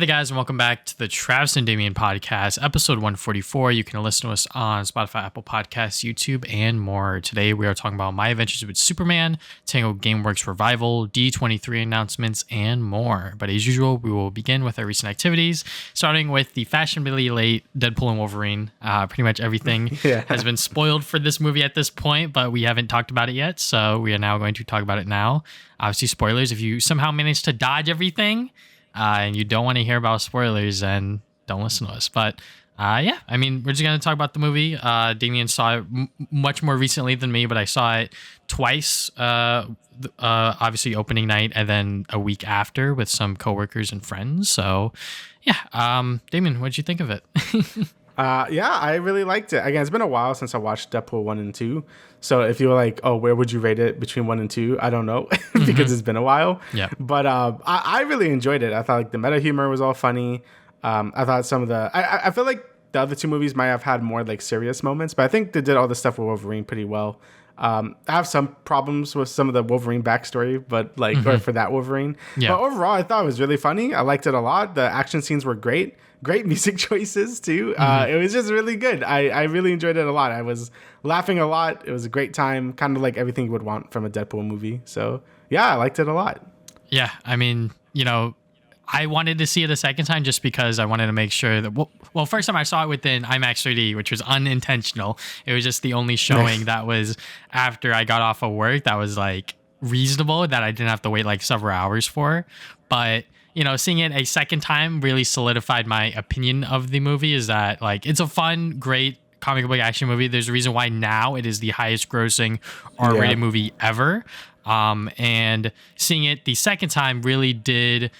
there, guys, and welcome back to the Travis and Damian podcast, episode 144. You can listen to us on Spotify, Apple Podcasts, YouTube, and more. Today, we are talking about my adventures with Superman, Tango Gameworks Revival, D23 Announcements, and more. But as usual, we will begin with our recent activities, starting with the fashionably late Deadpool and Wolverine. Pretty much everything has been spoiled for this movie at this point, but we haven't talked about it yet, so we are now going to talk about it now. Obviously, spoilers. If you somehow managed to dodge everything, and you don't want to hear about spoilers, then don't listen to us. But we're just going to talk about the movie. Damian saw it much more recently than me, but I saw it twice, obviously opening night and then a week after with some coworkers and friends. So, Damian, what'd you think of it? I really liked it. Again, it's been a while since I watched Deadpool 1 and 2. So if you were like, oh, where would you rate it between 1 and 2? I don't know because it's been a while. Yeah. But I really enjoyed it. I thought like the meta humor was all funny. I thought some of the... I feel like the other two movies might have had more like serious moments, but I think they did all the stuff with Wolverine pretty well. I have some problems with some of the Wolverine backstory, but or for that Wolverine. Yeah. But overall, I thought it was really funny. I liked it a lot. The action scenes were great. Great music choices too. It was just really good. I really enjoyed it a lot. I was laughing a lot. It was a great time, kind of like everything you would want from a Deadpool movie. So yeah, I liked it a lot. Yeah, I mean, I wanted to see it a second time just because I wanted to make sure that, well, first time I saw it within IMAX 3D, which was unintentional. It was just the only showing that was after I got off of work that was like reasonable, that I didn't have to wait like several hours for. But seeing it a second time really solidified my opinion of the movie. Is that like it's a fun, great comic book action movie. There's a reason why now it is the highest grossing R-rated movie ever. And seeing it the second time really did,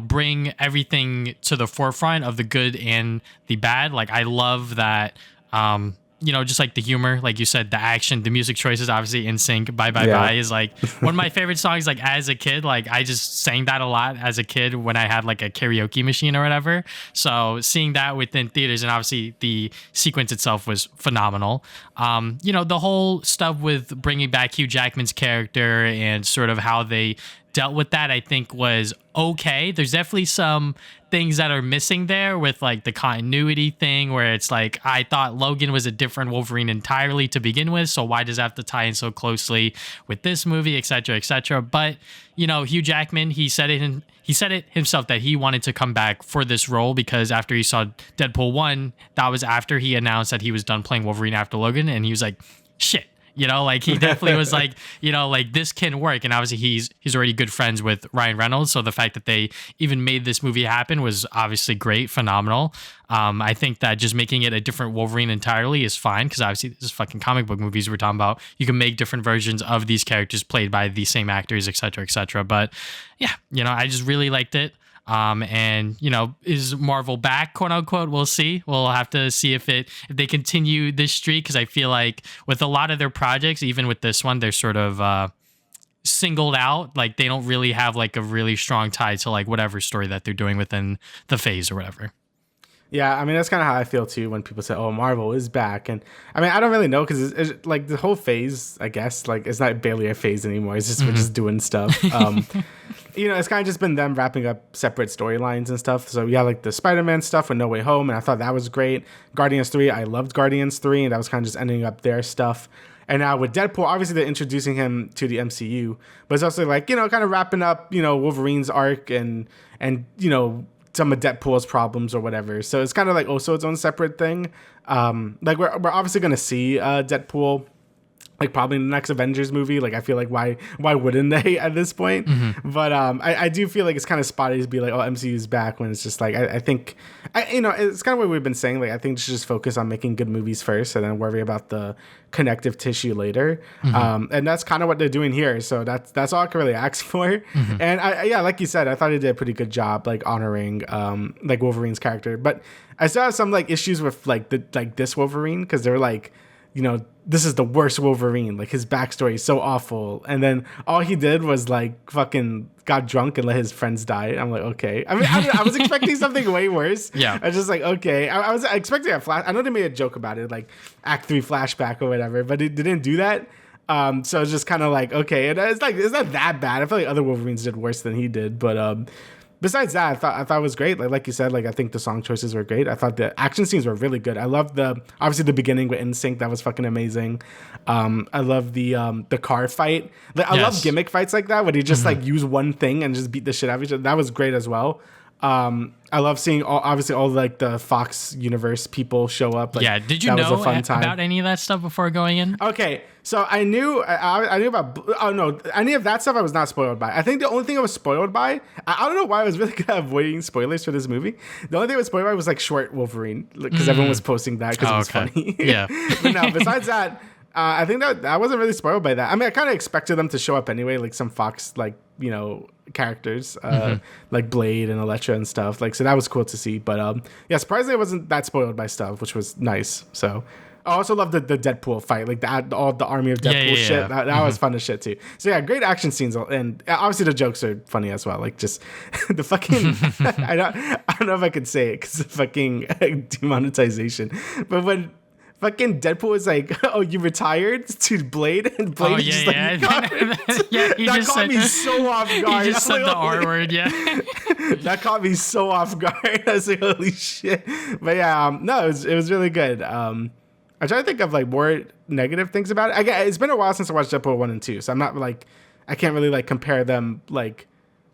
bring everything to the forefront of the good and the bad. Like I love that, just like the humor, like you said, the action, the music choices, obviously In Sync, Bye Bye Bye is like one of my favorite songs. Like as a kid, like I just sang that a lot as a kid when I had like a karaoke machine or whatever. So seeing that within theaters, and obviously the sequence itself was phenomenal. The whole stuff with bringing back Hugh Jackman's character and sort of how they dealt with that, I think was okay. There's definitely some things that are missing there with like the continuity thing where it's like, I thought Logan was a different Wolverine entirely to begin with, so why does it have to tie in so closely with this movie, etc., etc. But Hugh Jackman, he said it himself that he wanted to come back for this role because after he saw Deadpool 1, that was after he announced that he was done playing Wolverine after Logan, and he was like, shit. He definitely was like, this can work. And obviously he's already good friends with Ryan Reynolds. So the fact that they even made this movie happen was obviously great, phenomenal. I think that just making it a different Wolverine entirely is fine because obviously this is fucking comic book movies we're talking about. You can make different versions of these characters played by the same actors, et cetera, et cetera. But yeah, I just really liked it. Is Marvel back, quote unquote? We'll see. We'll have to see if they continue this streak, because I feel like with a lot of their projects, even with this one, they're sort of singled out. Like they don't really have like a really strong tie to like whatever story that they're doing within the phase or whatever. Yeah, I mean, that's kind of how I feel too when people say, oh, Marvel is back. And I mean, I don't really know because it's like the whole phase, I guess, like it's not barely a phase anymore. It's just we're just doing stuff. It's kind of just been them wrapping up separate storylines and stuff. So we got like the Spider-Man stuff with No Way Home, and I thought that was great. Guardians 3, I loved Guardians 3, and that was kind of just ending up their stuff. And now with Deadpool, obviously they're introducing him to the MCU, but it's also like, kind of wrapping up, Wolverine's arc and some of Deadpool's problems or whatever. So it's kind of like also its own separate thing. Like we're obviously going to see Deadpool like probably in the next Avengers movie. Like I feel like why wouldn't they at this point? But I do feel like it's kind of spotty to be like, oh, MCU's back, when it's just like I think it's kind of what we've been saying. Like I think just focus on making good movies first and then worry about the connective tissue later. And that's kind of what they're doing here. So that's all I can really ask for. And I like you said, I thought he did a pretty good job like honoring like Wolverine's character. But I still have some like issues with like this Wolverine, because they're like, this is the worst Wolverine. Like his backstory is so awful. And then all he did was like fucking got drunk and let his friends die. I'm like, okay. I mean, I was expecting something way worse. Yeah. I was just like, okay. I was expecting a flash. I know they made a joke about it, like Act 3 flashback or whatever, but it didn't do that. So it's just kind of like, okay. And it's not that bad. I feel like other Wolverines did worse than he did. But besides that, I thought it was great. Like you said, like I think the song choices were great. I thought the action scenes were really good. I loved obviously the beginning with NSYNC. That was fucking amazing. I love the car fight. I love gimmick fights like that where you just like use one thing and just beat the shit out of each other. That was great as well. I love seeing all like the Fox universe people show up. Like, yeah, did you know about any of that stuff before going in? Okay, so I knew about. Oh no, any of that stuff I was not spoiled by. I think the only thing I was spoiled by, I don't know why I was really good at avoiding spoilers for this movie. The only thing I was spoiled by was like short Wolverine because everyone was posting that because it was funny. Yeah, but no, besides that. I think that I wasn't really spoiled by that. I mean, I kind of expected them to show up anyway, like some Fox, like, you know, characters, like Blade and Elektra and stuff. Like, so that was cool to see. But yeah, surprisingly, I wasn't that spoiled by stuff, which was nice. So I also love the Deadpool fight, like all the army of Deadpool shit. That was fun as shit too. So yeah, great action scenes, and obviously the jokes are funny as well. Like just the fucking I don't know if I could say it because the fucking demonetization, but when fucking Deadpool is like, "Oh, you retired?" to Blade, and Blade is just like, that caught me so off guard. He just said the R word, that caught me so off guard. I was like, "Holy shit!" But yeah, no, it was really good. I'm trying to think of like more negative things about it. It's been a while since I watched Deadpool 1 and 2, so I'm not like I can't really like compare them like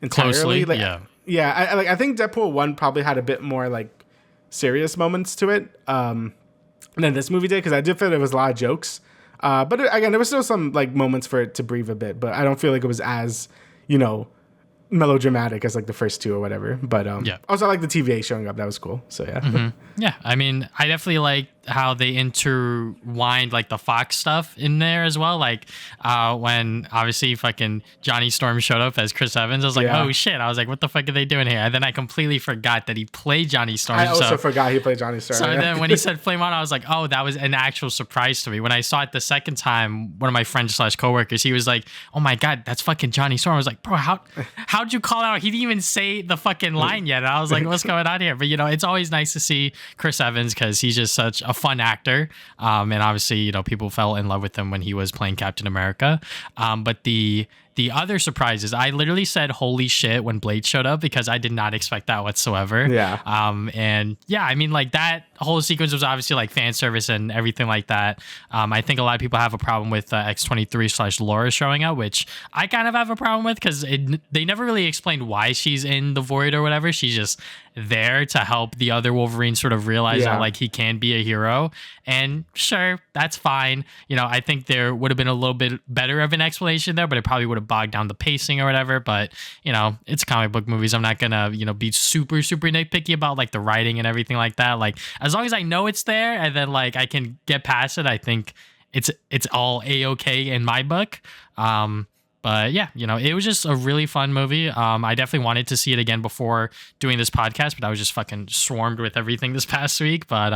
entirely. Closely, like, yeah. I think Deadpool 1 probably had a bit more like serious moments to it. Than this movie did, because I did feel there was a lot of jokes. But again, there was still some like moments for it to breathe a bit, but I don't feel like it was as, you know, melodramatic as like the first two or whatever. But also I like the TVA showing up. That was cool. So yeah. Yeah, I mean, I definitely like how they intertwined like the Fox stuff in there as well. Like when obviously fucking Johnny Storm showed up as Chris Evans, I was like, oh shit. I was like, what the fuck are they doing here? And then I completely forgot that he played Johnny Storm. I also forgot he played Johnny Storm. So then when he said Flame On, I was like, oh, that was an actual surprise to me. When I saw it the second time, one of my friends / coworkers, he was like, oh my God, that's fucking Johnny Storm. I was like, bro, how'd you call out? He didn't even say the fucking line yet. And I was like, what's going on here? But you know, it's always nice to see Chris Evans because he's just such a fun actor. And obviously, you know, people fell in love with him when he was playing Captain America. But the other surprises, I literally said holy shit when Blade showed up because I did not expect that whatsoever. Yeah. And yeah, I mean, like that whole sequence was obviously like fan service and everything like that. I think a lot of people have a problem with X23 / Laura showing up, which I kind of have a problem with because they never really explained why she's in the void or whatever. She's just there to help the other Wolverine sort of realize that like he can be a hero. And sure, that's fine. You know, I think there would have been a little bit better of an explanation there, but it probably would have bogged down the pacing or whatever. But you know, it's comic book movies. I'm not gonna, you know, be super nitpicky about like the writing and everything like that. Like as long as I know it's there and then like I can get past it, I think it's all a-okay in my book. But yeah, you know, it was just a really fun movie. I definitely wanted to see it again before doing this podcast, but I was just fucking swarmed with everything this past week. But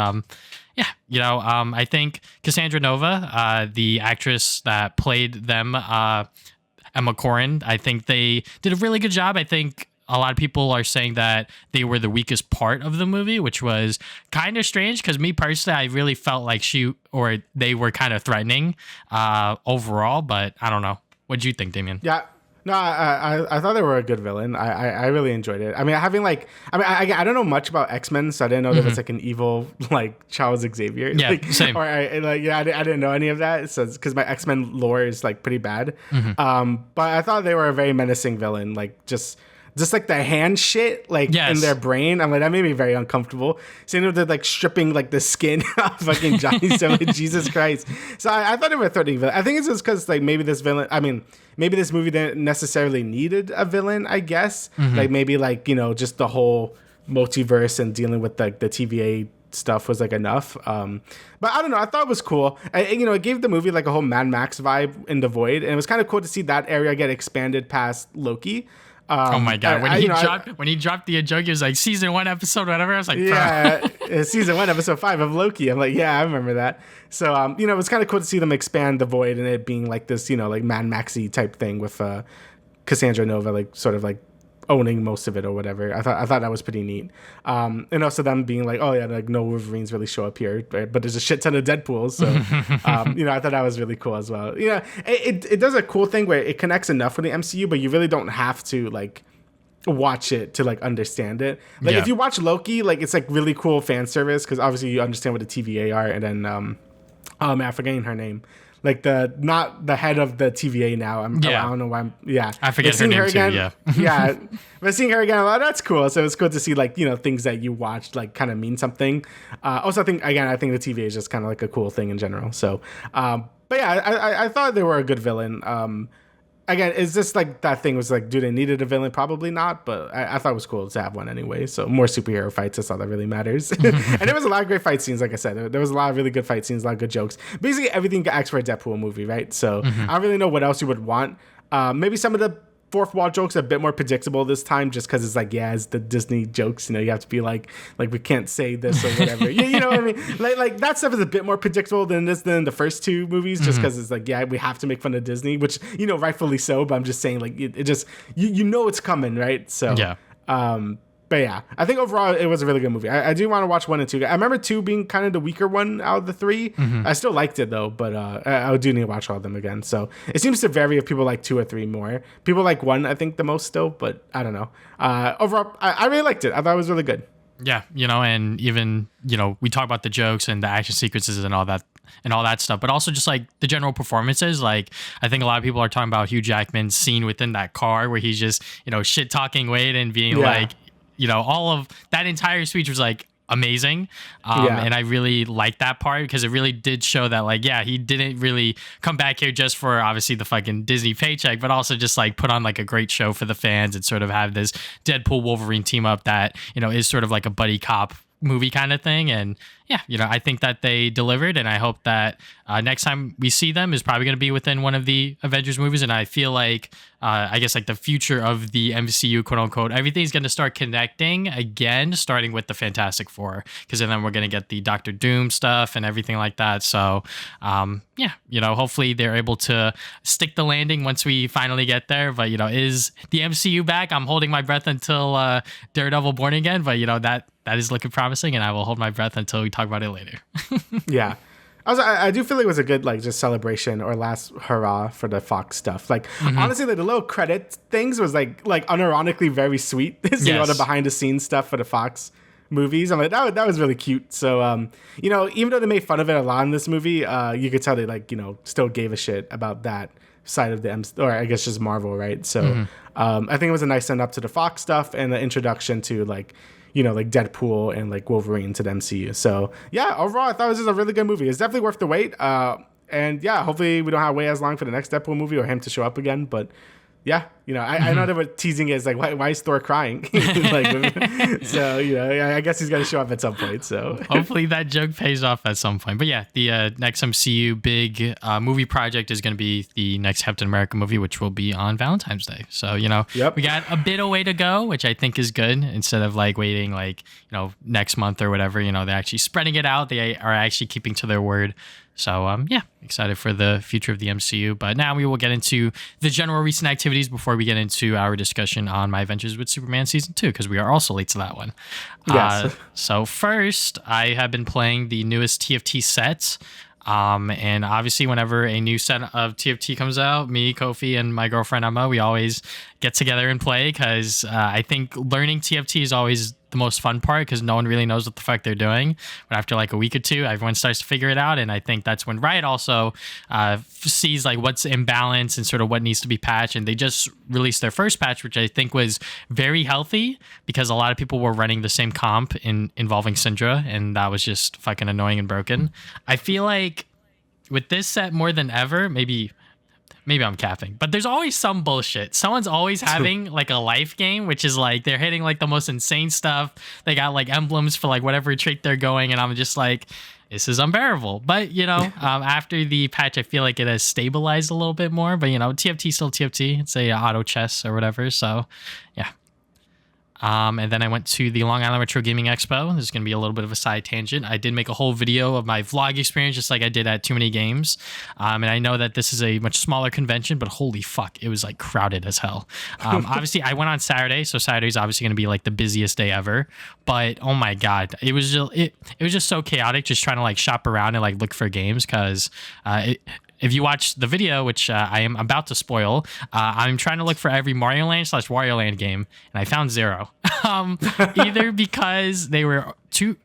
yeah, you know, I think Cassandra Nova, the actress that played them, Emma Corrin, I think they did a really good job. I think a lot of people are saying that they were the weakest part of the movie, which was kind of strange because me personally, I really felt like they were kind of threatening overall, but I don't know. What do you think, Damian? Yeah. No, I thought they were a good villain. I really enjoyed it. I mean, I don't know much about X-Men, so I didn't know there was like an evil like Charles Xavier. Yeah, like, same. Or I didn't know any of that. So because my X-Men lore is like pretty bad. But I thought they were a very menacing villain. Like just like the hand shit, like in their brain. I'm like, that made me very uncomfortable. Seeing them like stripping like the skin off fucking Johnny Storm, Jesus Christ. So I thought they were a threatening villain. I think it's just because like maybe this movie didn't necessarily needed a villain, I guess. Like maybe like, you know, just the whole multiverse and dealing with like the TVA stuff was like enough. But I don't know. I thought it was cool. You know, it gave the movie like a whole Mad Max vibe in the void. And it was kind of cool to see that area get expanded past Loki. Oh my God! When he dropped the joke, he was like season 1 episode, whatever. I was like, season 1 episode 5 of Loki. I'm like, yeah, I remember that. So, you know, it was kind of cool to see them expand the void and it being like this, you know, like Mad Maxy type thing with Cassandra Nova, like sort of like owning most of it or whatever. I thought that was pretty neat. And also them being like, oh yeah, like no Wolverines really show up here, right? But there's a shit ton of Deadpools. So, you know, I thought that was really cool as well. You know, it does a cool thing where it connects enough with the MCU, but you really don't have to like watch it to like understand it. Like Yeah. if you watch Loki, like it's like really cool fan service because obviously you understand what the TVA are, and then I'm forgetting her name. Like not the head of the TVA now. I don't know why. I forget her name too. Yeah. Yeah, but seeing her again, I'm like, that's cool. So it's cool to see like things that you watched like kind of mean something. Also, I think the TVA is just kind of like a cool thing in general. So, but yeah, I thought they were a good villain. Again, is this like that thing was like, do they needed a villain? Probably not, but I thought it was cool to have one anyway. So more superhero fights, that's all that really matters. And there was a lot of great fight scenes, like I said. There was a lot of really good fight scenes, a lot of good jokes. Basically, everything acts for a Deadpool movie, right? So I don't really know what else you would want. Maybe some of the fourth wall jokes are a bit more predictable this time, just because it's like, it's the Disney jokes. You have to be like we can't say this or whatever. you know what I mean? Like that stuff is a bit more predictable than the first two movies, just because it's like, we have to make fun of Disney, which rightfully so. But I'm just saying, like it just it's coming, right? So But yeah, I think overall it was a really good movie. I do want to watch 1 and 2. I remember 2 being kind of the weaker one out of the 3. I still liked it though, but I do need to watch all of them again. So it seems to vary if people like 2 or 3 more. People like 1, I think, the most still, but I don't know. Overall, I really liked it. I thought it was really good. Yeah, and even, we talk about the jokes and the action sequences and all that stuff, but also just like the general performances. Like, I think a lot of people are talking about Hugh Jackman's scene within that car where he's just, shit talking Wade and being like, all of that entire speech was like amazing. And I really liked that part because it really did show that like, he didn't really come back here just for obviously the fucking Disney paycheck, but also just like put on like a great show for the fans and sort of have this Deadpool Wolverine team up that, is sort of like a buddy cop movie kind of thing. And I think that they delivered, and I hope that next time we see them is probably going to be within one of the Avengers movies. And I feel like I guess like the future of the MCU, quote unquote, everything's going to start connecting again, starting with the Fantastic Four, because then we're going to get the Doctor Doom stuff and everything like that. So hopefully they're able to stick the landing once we finally get there. But is the MCU back? I'm holding my breath until Daredevil Born Again, but that is looking promising, and I will hold my breath until we talk about it later. Yeah. Also, I do feel like it was a good like just celebration or last hurrah for the Fox stuff. Like honestly, like the little credit things was like unironically very sweet. Seeing all the behind the scenes stuff for the Fox movies. I'm like, that was really cute. So even though they made fun of it a lot in this movie, you could tell they like still gave a shit about that side of the or I guess just Marvel, right? So I think it was a nice send up to the Fox stuff and the introduction to like Deadpool and like Wolverine to the MCU. So overall I thought it was just a really good movie. It's definitely worth the wait. And hopefully we don't have to wait as long for the next Deadpool movie or him to show up again. But I know that what teasing is like, why is Thor crying? So I guess he's gonna show up at some point. So hopefully that joke pays off at some point. But the next MCU big movie project is gonna be the next Captain America movie, which will be on Valentine's Day. So we got a bit of way to go, which I think is good. Instead of like waiting like next month or whatever, they're actually spreading it out. They are actually keeping to their word. So, excited for the future of the MCU. But now we will get into the general recent activities before we get into our discussion on My Adventures with Superman Season 2, because we are also late to that one. Yes. So first, I have been playing the newest TFT set. And obviously, whenever a new set of TFT comes out, me, Kofi, and my girlfriend Emma, we always get together and play because I think learning TFT is always the most fun part because no one really knows what the fuck they're doing. But after like a week or two, everyone starts to figure it out. And I think that's when Riot also sees like what's imbalanced and sort of what needs to be patched. And they just released their first patch, which I think was very healthy because a lot of people were running the same comp involving Syndra. And that was just fucking annoying and broken. I feel like with this set more than ever, maybe I'm capping, but there's always some bullshit. Someone's always having like a life game, which is like they're hitting like the most insane stuff. They got like emblems for like whatever trait they're going, and I'm just like, this is unbearable. But after the patch, I feel like it has stabilized a little bit more. But TFT still TFT. It's a auto chess or whatever. So yeah. And then I went to the Long Island Retro Gaming Expo. This is going to be a little bit of a side tangent. I did make a whole video of my vlog experience, just like I did at Too Many Games. And I know that this is a much smaller convention, but holy fuck, it was like crowded as hell. Obviously, I went on Saturday, so Saturday's obviously going to be like the busiest day ever. But oh my god, it was just so chaotic, just trying to like shop around and like look for games because if you watch the video, which I am about to spoil, I'm trying to look for every Mario Land / Wario Land game, and I found zero. Either because they were too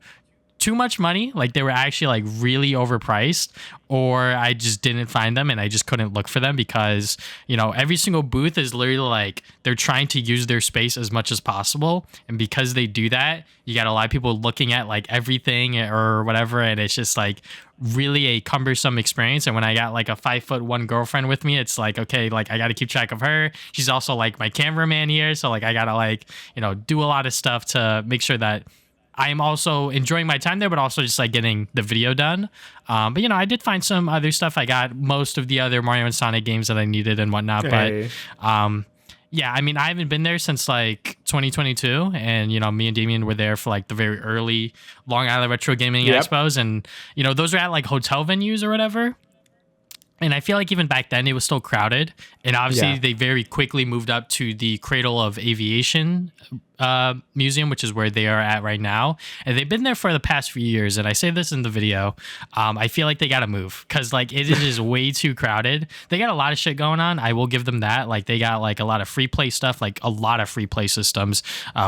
much money, like they were actually like really overpriced, or I just didn't find them and I just couldn't look for them because, you know, every single booth is literally like they're trying to use their space as much as possible. And because they do that, you got a lot of people looking at like everything or whatever. And it's just like really a cumbersome experience. And when I got like a 5'1" girlfriend with me, it's like, okay, like I got to keep track of her. She's also like my cameraman here. So like I got to like, you know, do a lot of stuff to make sure that I am also enjoying my time there, but also just like getting the video done. But, you know, I did find some other stuff. I got most of the other Mario and Sonic games that I needed and whatnot. Hey. But yeah, I mean, I haven't been there since like 2022. And, you know, me and Damian were there for like the very early Long Island Retro Gaming Expos. And, you know, those are at like hotel venues or whatever. And I feel like even back then it was still crowded. And obviously they very quickly moved up to the Cradle of Aviation museum, which is where they are at right now. And they've been there for the past few years. And I say this in the video. I feel like they got to move because like it is just way too crowded. They got a lot of shit going on. I will give them that. Like they got like a lot of free play stuff, like a lot of free play systems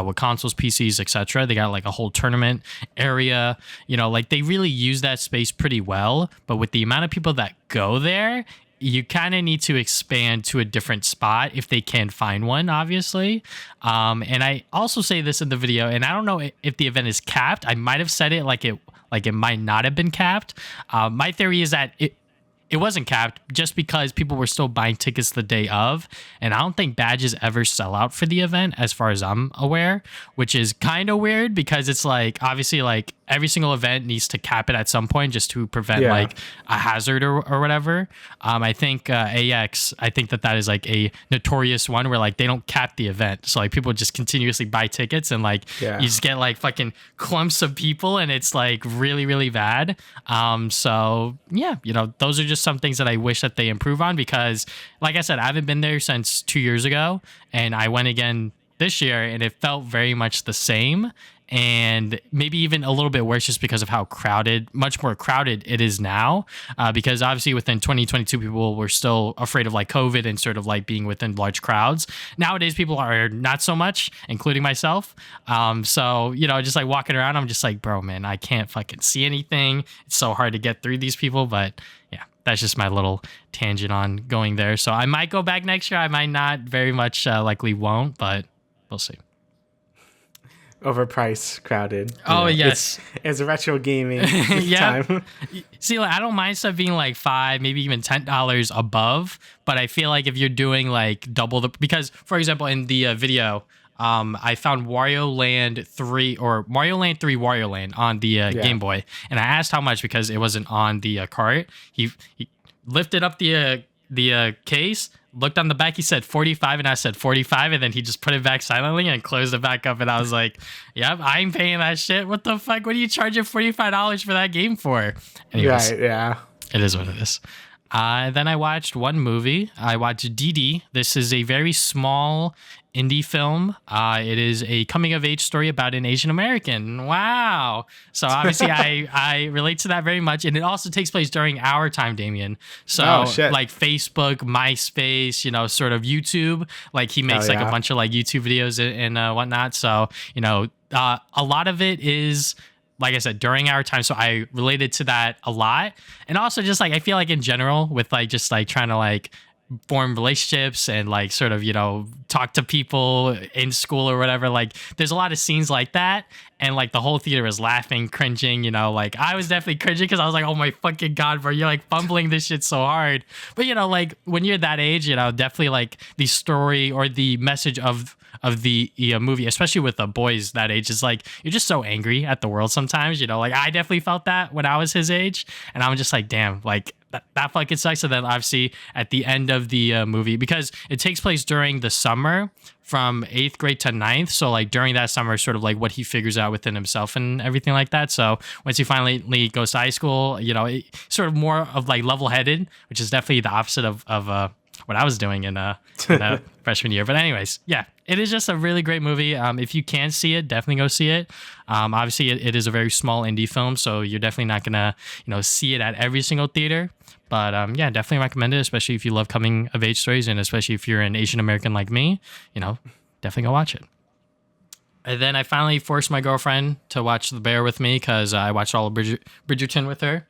with consoles, PCs, etc. They got like a whole tournament area. You know, like they really use that space pretty well. But with the amount of people that go there, you kind of need to expand to a different spot if they can find one, obviously. And I also say this in the video, and I don't know if the event is capped. I might have said it like it might not have been capped. My theory is that it wasn't capped just because people were still buying tickets the day of. And I don't think badges ever sell out for the event as far as I'm aware, which is kind of weird because it's like, obviously like every single event needs to cap it at some point just to prevent like a hazard or whatever. I think AX, I think that is like a notorious one where like they don't cap the event. So like people just continuously buy tickets and like you just get like fucking clumps of people and it's like really, really bad. So yeah, you know, those are just some things that I wish that they improve on because like I said, I haven't been there since 2 years ago and I went again this year and it felt very much the same and maybe even a little bit worse just because of how much more crowded it is now because obviously within 2022 people were still afraid of like COVID and sort of like being within large crowds. Nowadays people are not so much, including myself. So, you know, just like walking around, I'm just like, bro, man, I can't fucking see anything. It's so hard to get through these people, but yeah. That's just my little tangent on going there. So I might go back next year. I might not, very much likely won't, but we'll see. Overpriced, crowded. Oh, yes. It's a retro gaming time. See, like, I don't mind stuff being like $5, maybe even $10 above. But I feel like if you're doing like double because, for example, in the video, I found Wario Land 3 or Mario Land 3 Wario Land on the Game Boy. And I asked how much because it wasn't on the cart. He lifted up the case, looked on the back, he said 45 and I said 45 and then he just put it back silently and closed it back up and I was like, yep, I'm paying that shit. What the fuck? What are you charging $45 for that game for? Anyways, right, yeah. It is what it is. Then I watched one movie. I watched Didi. This is a very small indie film. It is a coming-of-age story about an Asian American. Wow. So obviously I relate to that very much. And it also takes place during our time, Damian. So like Facebook, MySpace, you know, sort of YouTube. Like he makes a bunch of like YouTube videos and whatnot. So, you know, a lot of it is... like I said, during our time. So I related to that a lot. And also just like, I feel like in general with like, just like trying to like form relationships and like sort of, you know, talk to people in school or whatever. Like there's a lot of scenes like that. And like the whole theater was laughing, cringing, you know, like I was definitely cringing because I was like, oh my fucking God, bro, you're like fumbling this shit so hard. But, you know, like when you're that age, you know, definitely like the story or the message of the movie, especially with the boys that age, is like you're just so angry at the world sometimes, you know, like I definitely felt that when I was his age and I'm just like, damn, like that fucking sucks. So then obviously at the end of the movie, because it takes place during the summer from 8th grade to 9th. So like during that summer, sort of like what he figures out within himself and everything like that. So once he finally goes to high school, you know, sort of more of like level-headed, which is definitely the opposite of what I was doing in freshman year. But anyways, yeah, it is just a really great movie. If you can see it, definitely go see it. Obviously, it is a very small indie film, so you're definitely not gonna see it at every single theater. But yeah, definitely recommend it, especially if you love coming of age stories, and especially if you're an Asian American like me. Definitely go watch it. And then I finally forced my girlfriend to watch The Bear with me because I watched all of Bridgerton with her.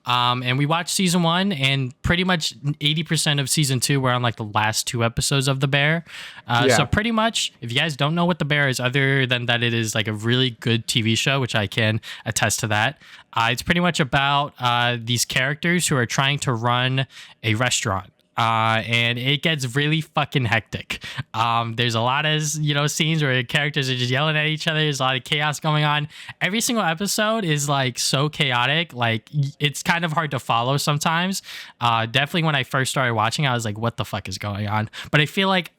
And we watched season 1 and pretty much 80% of season 2 were on like the last 2 episodes of The Bear. So pretty much, if you guys don't know what The Bear is, other than that it is like a really good TV show, which I can attest to that. It's pretty much about these characters who are trying to run a restaurant. And it gets really fucking hectic. There's a lot of, scenes where characters are just yelling at each other. There's a lot of chaos going on. Every single episode is like so chaotic. Like it's kind of hard to follow sometimes. Definitely when I first started watching, I was like, what the fuck is going on? But I feel like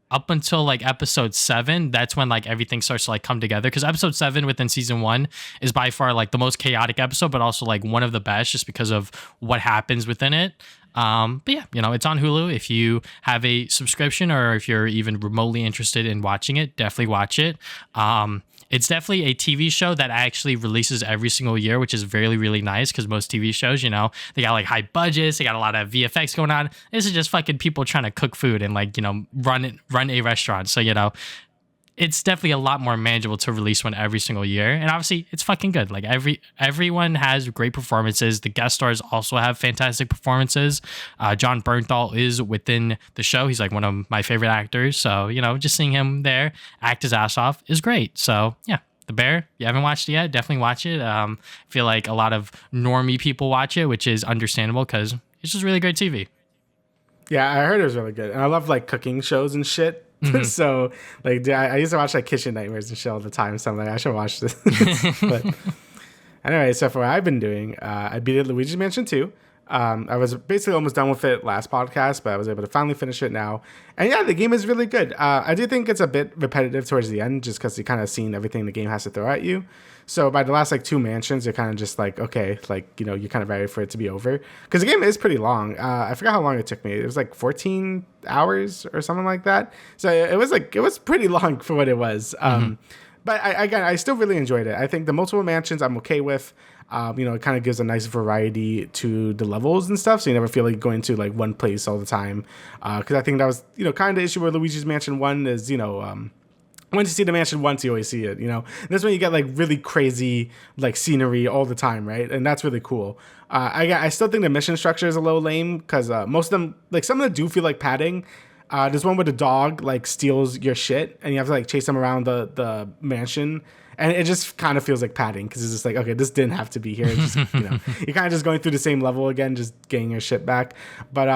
up until like episode 7, that's when like everything starts to like come together, because episode 7 within season 1 is by far like the most chaotic episode, but also like one of the best just because of what happens within it. But yeah, it's on Hulu. If you have a subscription or if you're even remotely interested in watching it, definitely watch it. It's definitely a TV show that actually releases every single year, which is really, really nice, because most TV shows, they got like high budgets, they got a lot of VFX going on. This is just fucking people trying to cook food and like, run a restaurant. So, it's definitely a lot more manageable to release one every single year. And obviously it's fucking good. Like everyone has great performances. The guest stars also have fantastic performances. John Bernthal is within the show. He's like one of my favorite actors. So, just seeing him there act his ass off is great. So yeah, The Bear, if you haven't watched it yet, definitely watch it. I feel like a lot of normie people watch it, which is understandable because it's just really great TV. Yeah, I heard it was really good. And I love like cooking shows and shit. Mm-hmm. So like I used to watch like Kitchen Nightmares and shit all the time, so I'm like, I should watch this. But anyway, so for what I've been doing, I beat Luigi's Mansion 2. I was basically almost done with it last podcast, but I was able to finally finish it now. And yeah, the game is really good. I do think it's a bit repetitive towards the end, just because you kind of seen everything the game has to throw at you. So by the last like 2 mansions, you're kind of just like, okay, like, you're kind of ready for it to be over. Because the game is pretty long. I forgot how long it took me. It was like 14 hours or something like that. So it was pretty long for what it was. But I still really enjoyed it. I think the multiple mansions I'm okay with. It kind of gives a nice variety to the levels and stuff, so you never feel like going to like one place all the time. Because I think that was, kind of the issue with Luigi's Mansion 1 is, once you see the mansion once, you always see it, And that's when you get like really crazy like scenery all the time, right? And that's really cool. I still think the mission structure is a little lame because most of them, like some of them do feel like padding. There's one where the dog like steals your shit and you have to like chase them around the mansion. And it just kind of feels like padding because it's just like, okay, this didn't have to be here. It's just, you're kind of just going through the same level again, just getting your shit back. But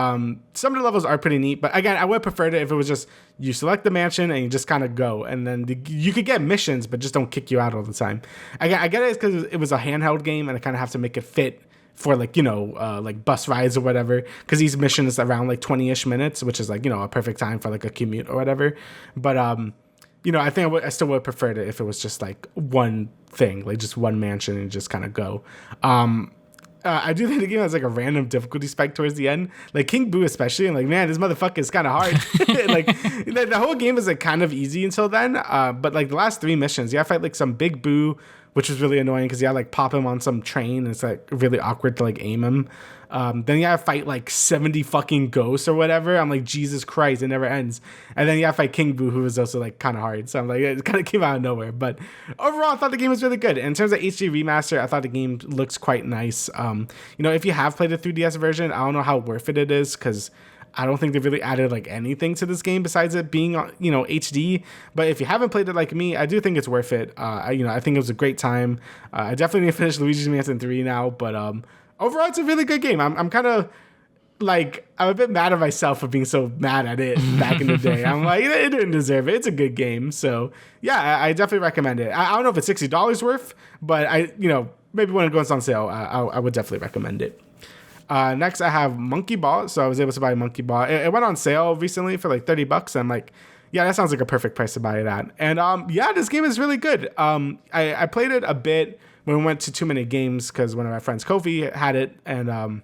some of the levels are pretty neat. But again, I would have preferred it if it was just you select the mansion and you just kind of go. And then you could get missions, but just don't kick you out all the time. Again, I get it because it was a handheld game and I kind of have to make it fit for like, like bus rides or whatever. Because these missions around like 20-ish minutes, which is like, a perfect time for like a commute or whatever. But I think I still would have preferred it if it was just like one thing, like just one mansion and just kind of go. I do think the game has like a random difficulty spike towards the end, like King Boo especially. And like, man, this motherfucker is kind of hard. Like the whole game is like kind of easy until then. But like the last 3 missions, you have to fight like some big Boo, which was really annoying because you have to like pop him on some train. And it's like really awkward to like aim him. Then you have to fight like 70 fucking ghosts or whatever. I'm like, Jesus Christ, it never ends. And then you have to fight King Boo, who is also like kind of hard. So I'm like, it kind of came out of nowhere. But overall, I thought the game was really good. In terms of HD remaster, I thought the game looks quite nice. If you have played the 3DS version, I don't know how worth it is because I don't think they've really added like anything to this game besides it being, HD. But if you haven't played it like me, I do think it's worth it. I think it was a great time. I definitely need to finish Luigi's Mansion 3 now, but overall, it's a really good game. I'm kind of like, I'm a bit mad at myself for being so mad at it back in the day. I'm like, it didn't deserve it. It's a good game. So yeah, I definitely recommend it. I don't know if it's $60 worth, but maybe when it goes on sale, I would definitely recommend it. Next, I have Monkey Ball. So I was able to buy Monkey Ball. It went on sale recently for like $30. I'm like, yeah, that sounds like a perfect price to buy it at. And this game is really good. I played it a bit when we went to Too Many Games because one of my friends, Kofi, had it. And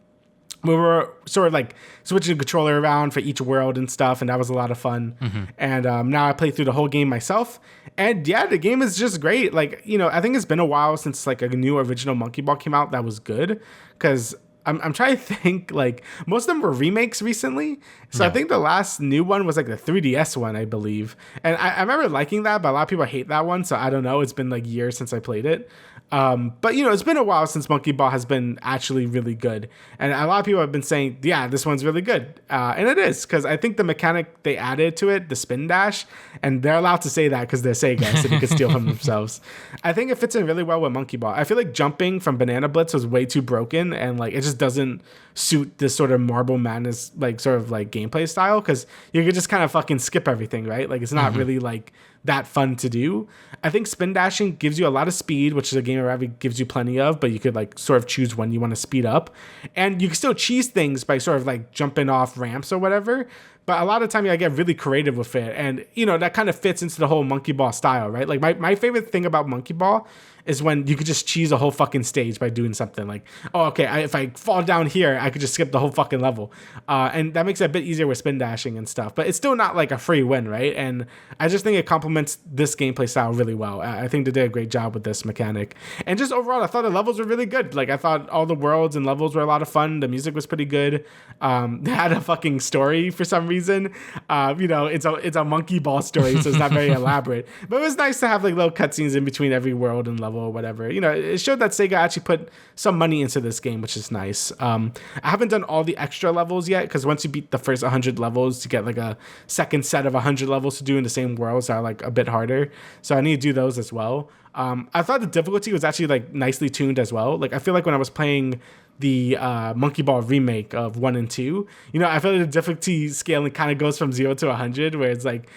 we were sort of like switching the controller around for each world and stuff, and that was a lot of fun. And now I play through the whole game myself, and yeah, the game is just great. Like, you know, I think it's been a while since like a new original Monkey Ball came out that was good, because I'm trying to think, like, most of them were remakes recently. So I think the last new one was like the 3DS one, I believe. And I remember liking that, but a lot of people hate that one. So I don't know. It's been like years since I played it. But, you know, it's been a while since Monkey Ball has been actually really good. And a lot of people have been saying, yeah, this one's really good. And it is, because I think the mechanic they added to it, the spin dash, and they're allowed to say that because they're Sega, so they could steal from themselves. I think it fits in really well with Monkey Ball. I feel like jumping from Banana Blitz was way too broken, and like it just doesn't suit this sort of Marble Madness, like sort of like gameplay style, because you could just kind of fucking skip everything, right? Like it's not really like that fun to do. I think spin dashing gives you a lot of speed, which is a game where gives you plenty of, but you could like sort of choose when you want to speed up, and you can still cheese things by sort of like jumping off ramps or whatever. But a lot of time you get really creative with it, and you know that kind of fits into the whole Monkey Ball style, right? Like my favorite thing about Monkey Ball is when you could just cheese a whole fucking stage by doing something like, oh, okay, if I fall down here, I could just skip the whole fucking level. And that makes it a bit easier with spin dashing and stuff, but it's still not like a free win, right? And I just think it complements this gameplay style really well. I think they did a great job with this mechanic. And just overall, I thought the levels were really good. Like I thought all the worlds and levels were a lot of fun. The music was pretty good. They had a fucking story for some reason. You know, it's a Monkey Ball story, so it's not very elaborate. But it was nice to have like little cutscenes in between every world and level or whatever. You know, it showed that Sega actually put some money into this game, which is nice. I haven't done all the extra levels yet, because once you beat the first 100 levels, to get like a second set of 100 levels to do in the same worlds are like a bit harder. So I need to do those as well. I thought the difficulty was actually like nicely tuned as well. Like I feel like when I was playing the Monkey Ball remake of 1 and 2, you know, I feel like the difficulty scaling kind of goes from 0 to 100, where it's like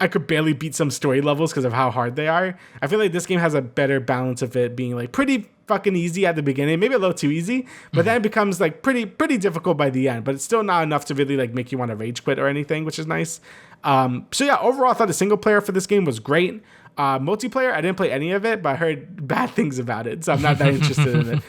I could barely beat some story levels because of how hard they are. I feel like this game has a better balance of it being like pretty fucking easy at the beginning, maybe a little too easy, but then it becomes like pretty difficult by the end, but it's still not enough to really like make you want to rage quit or anything, which is nice. So yeah, overall I thought the single player for this game was great. Multiplayer, I didn't play any of it, but I heard bad things about it, so I'm not that interested in it.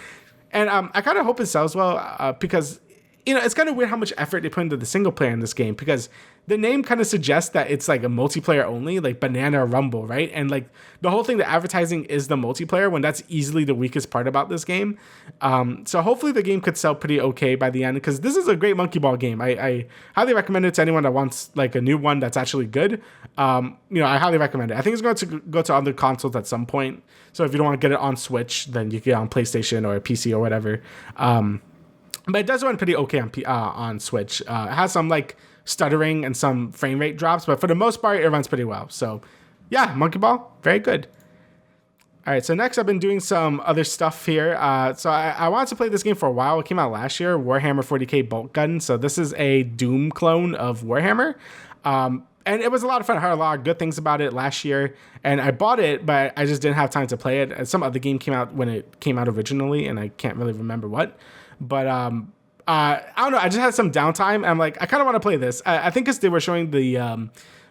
And I kind of hope it sells well, because, you know, it's kind of weird how much effort they put into the single player in this game, because the name kind of suggests that it's like a multiplayer only, like Banana Rumble, right? And like the whole thing, the advertising is the multiplayer, when that's easily the weakest part about this game. So hopefully the game could sell pretty okay by the end, because this is a great Monkey Ball game. I highly recommend it to anyone that wants like a new one that's actually good. You know, I highly recommend it. I think it's going to go to other consoles at some point. So if you don't want to get it on Switch, then you get it on PlayStation or PC or whatever. But it does run pretty okay on Switch. It has some like stuttering and some frame rate drops, but for the most part, it runs pretty well. So yeah, Monkey Ball, very good. All right, so next I've been doing some other stuff here. So I wanted to play this game for a while. It came out last year, Warhammer 40k Boltgun. So this is a Doom clone of Warhammer. And it was a lot of fun. I heard a lot of good things about it last year, and I bought it, but I just didn't have time to play it. Some other game came out when it came out originally, and I can't really remember what. But I don't know. I just had some downtime, and I'm like, I kind of want to play this. I think because they were showing the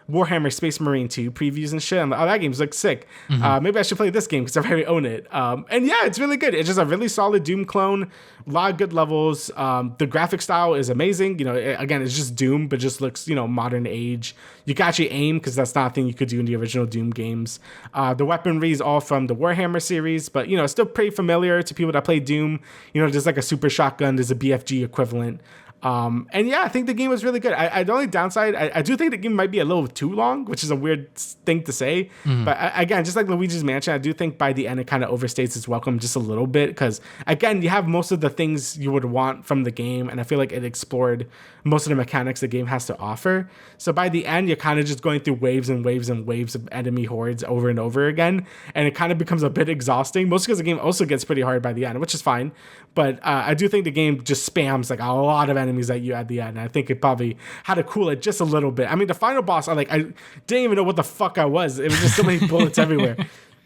Warhammer Space Marine 2 previews and shit. I'm like, oh, that game's like sick. Maybe I should play this game because I already own it. And yeah, it's really good. It's just a really solid Doom clone. A lot of good levels. The graphic style is amazing. You know, again, it's just Doom, but just looks, you know, modern age. You can actually aim, because that's not a thing you could do in the original Doom games. The weaponry is all from the Warhammer series, but, you know, it's still pretty familiar to people that play Doom. You know, there's like a super shotgun. There's a BFG equivalent. And yeah, I think the game was really good. The only downside, I do think the game might be a little too long, which is a weird thing to say. But again, just like Luigi's Mansion, I do think by the end it kind of overstates its welcome just a little bit, because again, you have most of the things you would want from the game, and I feel like it explored most of the mechanics the game has to offer. So by the end, you're kind of just going through waves and waves and waves of enemy hordes over and over again, and it kind of becomes a bit exhausting, mostly because the game also gets pretty hard by the end, which is fine. But I do think the game just spams like a lot of enemies at you at the end. And I think it probably had to cool it just a little bit. I mean, the final boss, I didn't even know what the fuck I was. It was just so many bullets everywhere.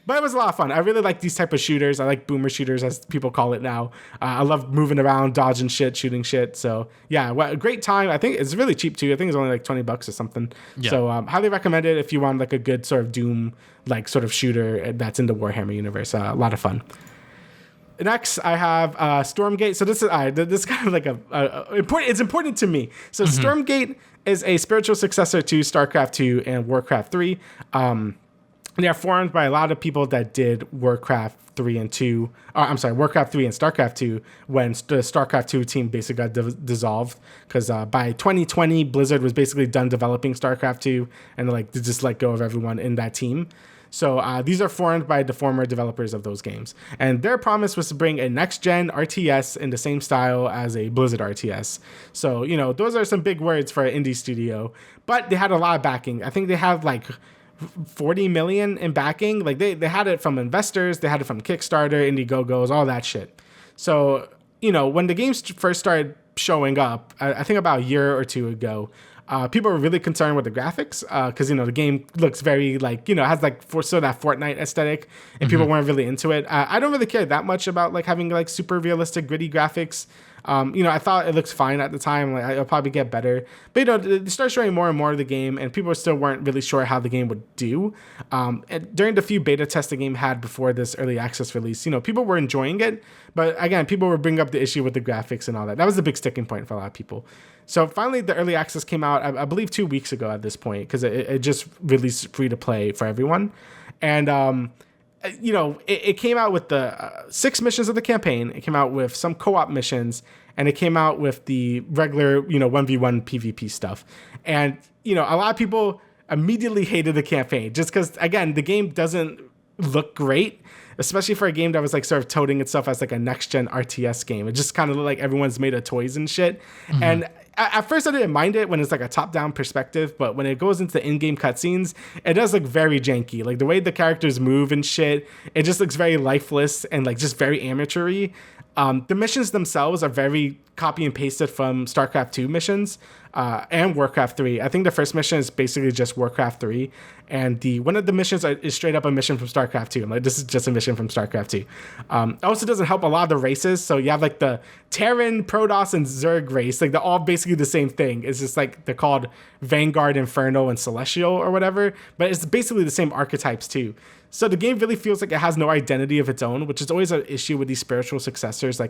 But it was a lot of fun. I really like these type of shooters. I like boomer shooters, as people call it now. I love moving around, dodging shit, shooting shit. So yeah, a great time. I think it's really cheap too. I think it's only like $20 or something. Yeah. So highly recommend it if you want like a good sort of Doom like sort of shooter that's in the Warhammer universe. A lot of fun. Next, I have Stormgate. So this is kind of like important. It's important to me. So Stormgate is a spiritual successor to StarCraft 2 and Warcraft 3. They are formed by a lot of people that did Warcraft 3 and 2. Warcraft 3 and StarCraft 2 when the StarCraft 2 team basically got dissolved because by 2020 Blizzard was basically done developing StarCraft 2 and they just let go of everyone in that team. So these are formed by the former developers of those games. And their promise was to bring a next-gen RTS in the same style as a Blizzard RTS. So, those are some big words for an indie studio. But they had a lot of backing. I think they had like 40 million in backing. Like they had it from investors. They had it from Kickstarter, Indiegogos, all that shit. So, when the games first started showing up, I think about a year or two ago, people were really concerned with the graphics because the game looks very has that Fortnite aesthetic, and people weren't really into it. I don't really care that much about having super realistic gritty graphics. I thought it looks fine at the time. It'll probably get better, but they started showing more and more of the game, and people still weren't really sure how the game would do. During the few beta tests the game had before this early access release, people were enjoying it, but again, people were bringing up the issue with the graphics and all that. That was the big sticking point for a lot of people. So finally, the early access came out, I believe 2 weeks ago at this point, because it just released free to play for everyone. And, it came out with the 6 missions of the campaign. It came out with some co-op missions, and it came out with the regular, 1v1 PvP stuff. And, a lot of people immediately hated the campaign just because, again, the game doesn't look great, especially for a game that was sort of touting itself as a next-gen RTS game. It just kind of looked like everyone's made of toys and shit. And at first I didn't mind it when it's a top-down perspective, but when it goes into the in-game cutscenes, it does look very janky. The way the characters move and shit, it just looks very lifeless and just very amateur-y. The missions themselves are very copy and pasted from StarCraft 2 missions and Warcraft 3. I think the first mission is basically just Warcraft 3, and one of the missions is straight up a mission from StarCraft 2. This is just a mission from StarCraft 2. It also doesn't help a lot of the races. So you have the Terran, Protoss, and Zerg race. They're all basically the same thing. It's just they're called Vanguard, Inferno, and Celestial or whatever, but it's basically the same archetypes too. So the game really feels like it has no identity of its own, which is always an issue with these spiritual successors,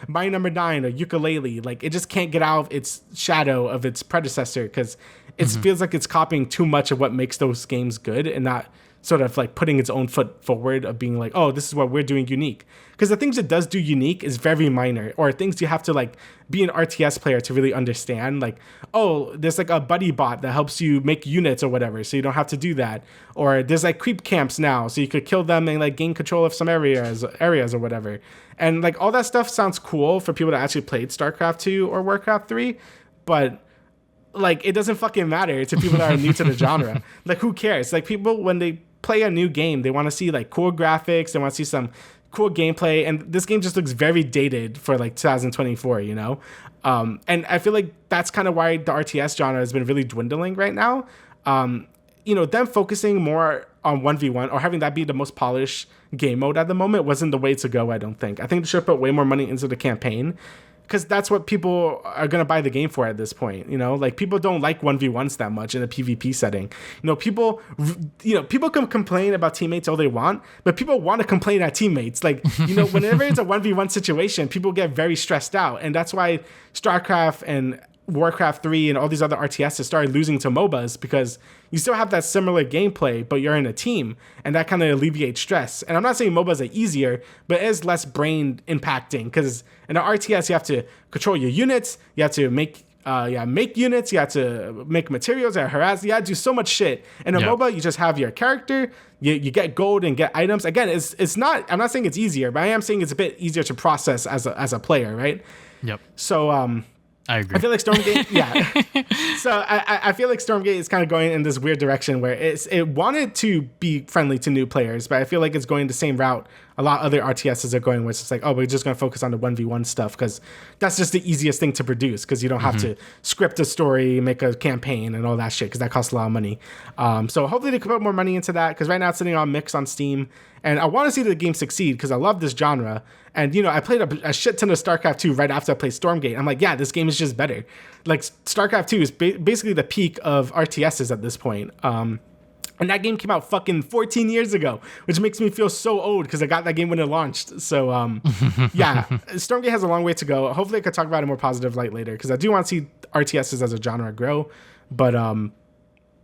My Number 9 or Yooka-Laylee. It just can't get out of its shadow of its predecessor because it feels like it's copying too much of what makes those games good and not sort of putting its own foot forward of being oh, this is what we're doing unique. Because the things it does do unique is very minor, or things you have to be an RTS player to really understand. Oh, there's a buddy bot that helps you make units or whatever, so you don't have to do that. Or there's creep camps now, so you could kill them and gain control of some areas or whatever. And all that stuff sounds cool for people that actually played StarCraft 2 or Warcraft 3, but it doesn't fucking matter to people that are new to the genre. Who cares? People, when they play a new game, they want to see cool graphics, they want to see some cool gameplay, and this game just looks very dated for 2024, and I feel that's kind of why the RTS genre has been really dwindling right now. Them focusing more on 1v1 or having that be the most polished game mode at the moment wasn't the way to go. I don't think. I think they should put way more money into the campaign, because that's what people are going to buy the game for at this point. People don't like 1v1s that much in a PvP setting. People can complain about teammates all they want, but people want to complain at teammates. Whenever it's a 1v1 situation, people get very stressed out. And that's why StarCraft and Warcraft 3 and all these other RTSs started losing to MOBAs, because you still have that similar gameplay, but you're in a team, and that kind of alleviates stress. And I'm not saying MOBAs are easier, but it is less brain impacting, because in an RTS you have to control your units, you have to make units, you have to make materials, you have to harass, you have to do so much shit. In a MOBA, you just have your character, you get gold and get items. Again, it's not, I'm not saying it's easier, but I am saying it's a bit easier to process as a player, right? Yep. So I agree. I feel like Stormgate, So I feel like Stormgate is kind of going in this weird direction where it wanted to be friendly to new players, but I feel like it's going the same route a lot of other RTSs are going, where it's just we're just going to focus on the 1v1 stuff because that's just the easiest thing to produce, because you don't have to script a story, make a campaign, and all that shit, because that costs a lot of money. So hopefully they can put more money into that, because right now it's sitting on Mix on Steam, and I want to see the game succeed because I love this genre. And, I played a shit ton of StarCraft 2 right after I played Stormgate. I'm this game is just better. StarCraft 2 is basically the peak of RTSs at this point. And that game came out fucking 14 years ago, which makes me feel so old because I got that game when it launched. So, yeah, Stormgate has a long way to go. Hopefully I could talk about it in a more positive light later because I do want to see RTSs as a genre grow. But,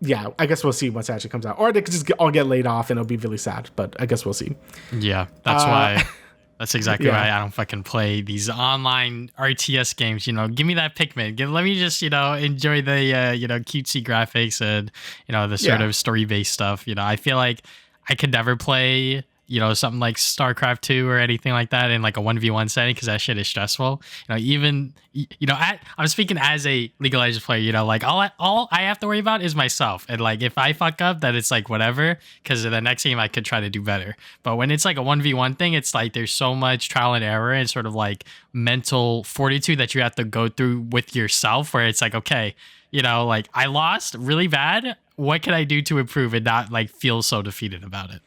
yeah, I guess we'll see once it actually comes out. Or they could just all get laid off and it'll be really sad. But I guess we'll see. Yeah, that's why... That's exactly why I don't fucking play these online RTS games. You know, give me that Pikmin. Let me just, you know, enjoy the, you know, cutesy graphics and, you know, the sort of story-based stuff. You know, I feel like I could never play, you know, something like Starcraft 2 or anything like that in like a 1v1 setting because that shit is stressful. You know, even, you know, I'm speaking as a League of Legends player, you know, like all I have to worry about is myself. And like if I fuck up, then it's like whatever, because the next game I could try to do better. But when it's like a 1v1 thing, it's like there's so much trial and error and sort of like mental fortitude that you have to go through with yourself where it's like, okay, you know, like I lost really bad. What can I do to improve and not like feel so defeated about it?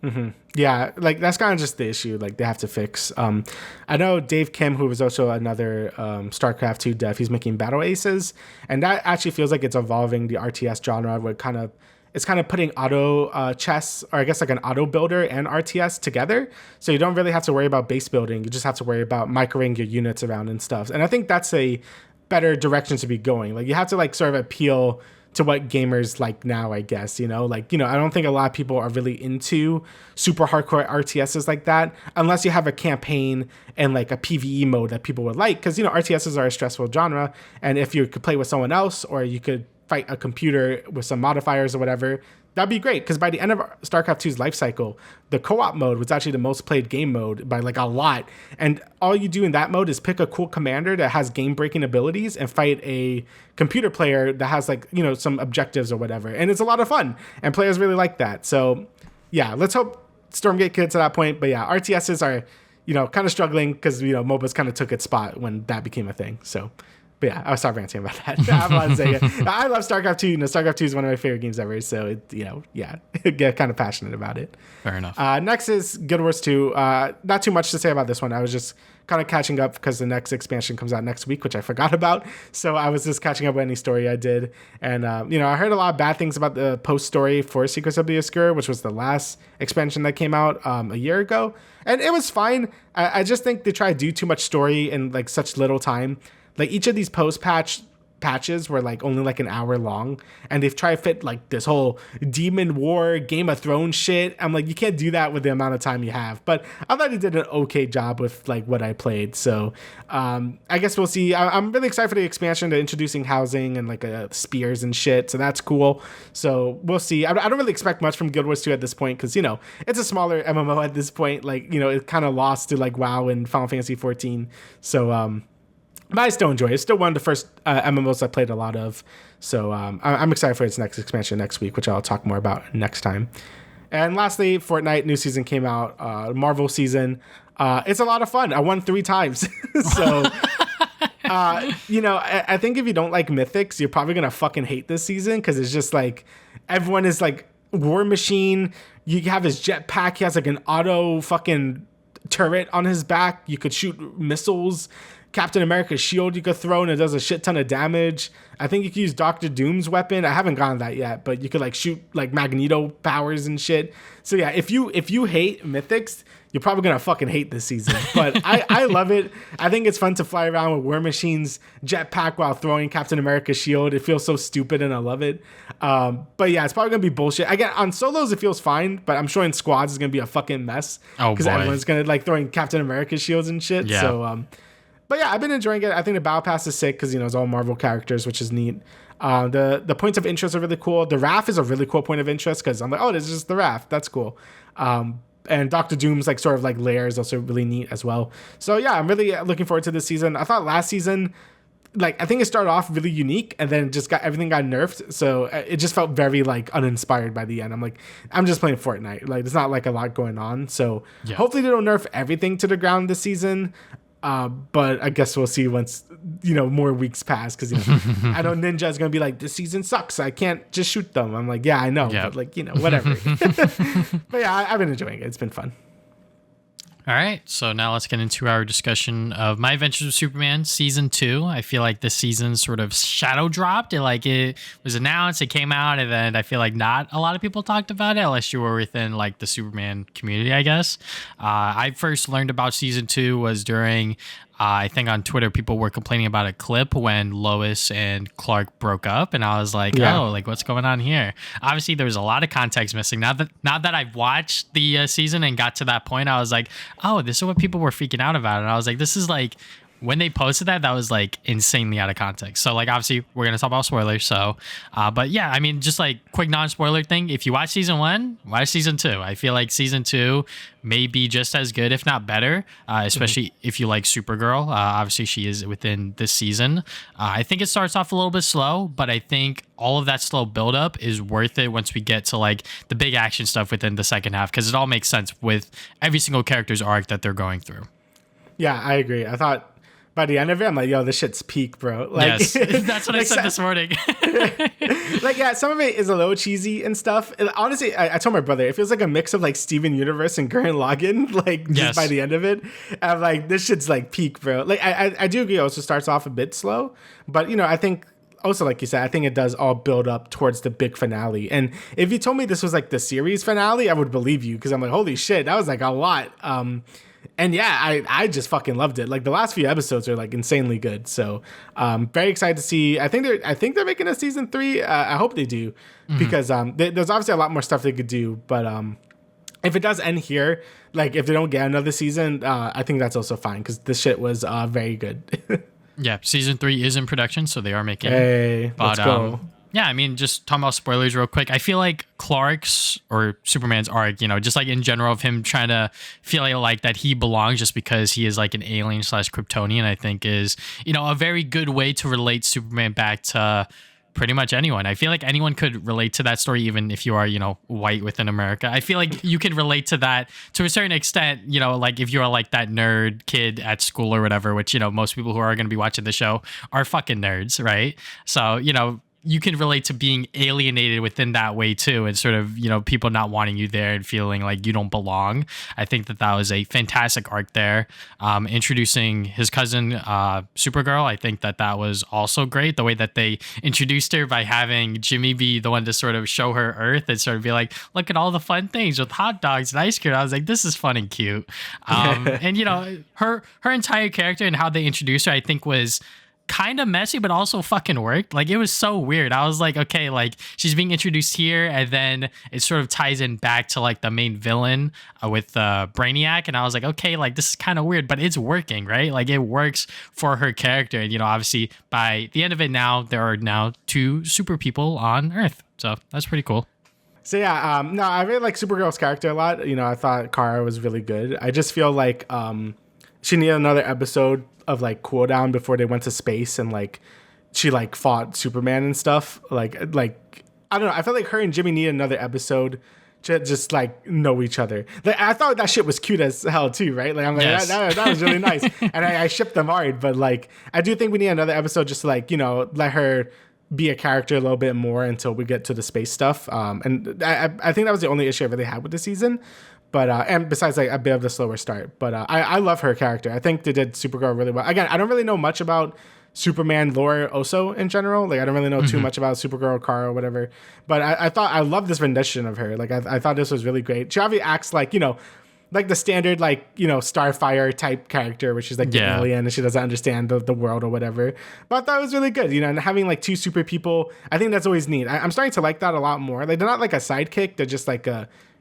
Mm-hmm. Yeah, like that's kind of just the issue like they have to fix. I know Dave Kim, who was also another StarCraft 2 dev, he's making Battle Aces, and that actually feels like it's evolving the RTS genre where it's kind of putting auto chess, or I guess like an auto builder and RTS together. So you don't really have to worry about base building. You just have to worry about microing your units around and stuff. And I think that's a better direction to be going. Like you have to like sort of appeal to what gamers like now, I guess, you know, like, you know, I don't think a lot of people are really into super hardcore RTSs like that unless you have a campaign and like a PvE mode that people would like. Cause, you know, RTSs are a stressful genre. And if you could play with someone else or you could fight a computer with some modifiers or whatever, that'd be great. Because by the end of StarCraft 2's life cycle, the co-op mode was actually the most played game mode by like a lot. And all you do in that mode is pick a cool commander that has game-breaking abilities and fight a computer player that has like, you know, some objectives or whatever. And it's a lot of fun. And players really like that. So yeah, let's hope Stormgate gets to that point. But yeah, RTSs are, you know, kind of struggling because, you know, MOBAs kind of took its spot when that became a thing. So... But yeah, I'll stop ranting about that. I have a lot to say. I love StarCraft 2. You know, StarCraft 2 is one of my favorite games ever. So, it, you know, yeah, get kind of passionate about it. Fair enough. Next is Guild Wars 2. Not too much to say about this one. I was just kind of catching up because the next expansion comes out next week, which I forgot about. So I was just catching up with any story I did. And, you know, I heard a lot of bad things about the post story for Secrets of the Obscure, which was the last expansion that came out a year ago. And it was fine. I just think they try to do too much story in like such little time. Like each of these patches were like only like an hour long, and they've tried to fit like this whole Demon War, Game of Thrones shit. I'm like, you can't do that with the amount of time you have. But I thought he did an okay job with like what I played. So I guess we'll see. I'm really excited for the expansion. They're introducing housing and like spears and shit. So that's cool. So we'll see. I don't really expect much from Guild Wars 2 at this point because, you know, it's a smaller MMO at this point. Like, you know, it kind of lost to like WoW and Final Fantasy 14. So but I still enjoy it. It's still one of the first MMOs I played a lot of. So I'm excited for its next expansion next week, which I'll talk more about next time. And lastly, Fortnite new season came out, Marvel season. It's a lot of fun. I won 3 times. So, you know, I think if you don't like Mythics, you're probably going to fucking hate this season because it's just like everyone is like War Machine. You have his jetpack. He has like an auto fucking turret on his back. You could shoot missiles. Captain America's shield you could throw and it does a shit ton of damage. I think you could use Doctor Doom's weapon. I haven't gotten that yet, but you could like shoot like Magneto powers and shit. So yeah, if you hate Mythics, you're probably gonna fucking hate this season. But I love it. I think it's fun to fly around with War Machine's jetpack while throwing Captain America's shield. It feels so stupid and I love it. But yeah, it's probably gonna be bullshit. Again, on solos it feels fine, but I'm sure in squads it's gonna be a fucking mess. Oh boy. Because everyone's gonna like throwing Captain America's shields and shit. Yeah. So but yeah, I've been enjoying it. I think the Battle Pass is sick because, you know, it's all Marvel characters, which is neat. The points of interest are really cool. The RAF is a really cool point of interest because I'm like, oh, this is just the RAF. That's cool. And Doctor Doom's like sort of like lair is also really neat as well. So yeah, I'm really looking forward to this season. I thought last season, like, I think it started off really unique and then just everything got nerfed. So it just felt very like uninspired by the end. I'm like, I'm just playing Fortnite. Like, there's not like a lot going on. So hopefully they don't nerf everything to the ground this season. But I guess we'll see once, you know, more weeks pass because, you know, I know Ninja is going to be like, this season sucks. I can't just shoot them. I'm like, yeah, I know. But like, you know, whatever. But yeah, I've been enjoying it. It's been fun. All right, so now let's get into our discussion of My Adventures with Superman season 2. I feel like this season sort of shadow dropped. It was announced, it came out, and then I feel like not a lot of people talked about it unless you were within like the Superman community, I guess. I first learned about season 2 was during I think on Twitter, people were complaining about a clip when Lois and Clark broke up, and I was like, "Oh, like what's going on here?" Obviously, there was a lot of context missing. Now that I've watched the season and got to that point, I was like, "Oh, this is what people were freaking out about," and I was like, "This is like." When they posted that was like insanely out of context. So like obviously we're gonna talk about spoilers. So, but yeah, I mean just like quick non-spoiler thing. If you watch season 1, watch season 2. I feel like season 2 may be just as good, if not better. Especially if you like Supergirl. Obviously she is within this season. I think it starts off a little bit slow, but I think all of that slow buildup is worth it once we get to like the big action stuff within the second half because it all makes sense with every single character's arc that they're going through. Yeah, I agree. I thought. By the end of it, I'm like, yo, this shit's peak, bro. Like, yes, that's what I said this morning. Like, yeah, some of it is a little cheesy and stuff. And honestly, I told my brother, it feels like a mix of like Steven Universe and Gurren Lagann, like just by the end of it. I'm like, this shit's like peak, bro. Like, I do agree. It also starts off a bit slow, but you know, I think also, like you said, I think it does all build up towards the big finale. And if you told me this was like the series finale, I would believe you because I'm like, holy shit, that was like a lot. And yeah, I just fucking loved it. Like the last few episodes are like insanely good. So very excited to see. I think they're making a season 3. I hope they do because there's obviously a lot more stuff they could do. But if it does end here, like if they don't get another season, I think that's also fine because this shit was very good. Yeah, season 3 is in production, so they are making. Hey, let's go. Yeah, I mean, just talking about spoilers real quick. I feel like Clark's or Superman's arc, you know, just like in general of him trying to feel like that he belongs just because he is like an alien / Kryptonian, I think is, you know, a very good way to relate Superman back to pretty much anyone. I feel like anyone could relate to that story, even if you are, you know, white within America. I feel like you can relate to that to a certain extent, you know, like if you're like that nerd kid at school or whatever, which, you know, most people who are going to be watching the show are fucking nerds, right? So, you know, you can relate to being alienated within that way too, and sort of, you know, people not wanting you there and feeling like you don't belong. I think that was a fantastic arc there. Introducing his cousin, Supergirl, I think that was also great. The way that they introduced her by having Jimmy be the one to sort of show her Earth and sort of be like, look at all the fun things with hot dogs and ice cream. I was like, this is fun and cute. And you know, her entire character and how they introduced her, I think was kind of messy, but also fucking worked. Like it was so weird. I was like, okay, like she's being introduced here, and then it sort of ties in back to like the main villain with Brainiac, and I was like, okay, like this is kind of weird, but it's working, right? Like it works for her character, and you know, obviously by the end of it, now there are now 2 super people on Earth, so that's pretty cool. So yeah, no, I really like Supergirl's character a lot. You know, I thought Kara was really good. I just feel like she needed another episode of like cool down before they went to space and like she like fought Superman and stuff. Like I don't know. I felt like her and Jimmy need another episode to just like know each other. Like I thought that shit was cute as hell too, right? Like I'm like yes. that was really nice, and I shipped them hard. But like I do think we need another episode just to like, you know, let her be a character a little bit more until we get to the space stuff. And I think that was the only issue I really had with the season. But and besides like a bit of the slower start, but I love her character. I think they did Supergirl really well. Again, I don't really know much about Superman lore also in general. Like I don't really know too much about Supergirl, Kara, or whatever. But I thought I love this rendition of her. Like I thought this was really great. She obviously acts like, you know, like the standard like, you know, Starfire type character where she's like the alien and she doesn't understand the world or whatever. But I thought it was really good, you know, and having like 2 super people, I think that's always neat. I'm starting to like that a lot more. Like they're not like a sidekick, they're just like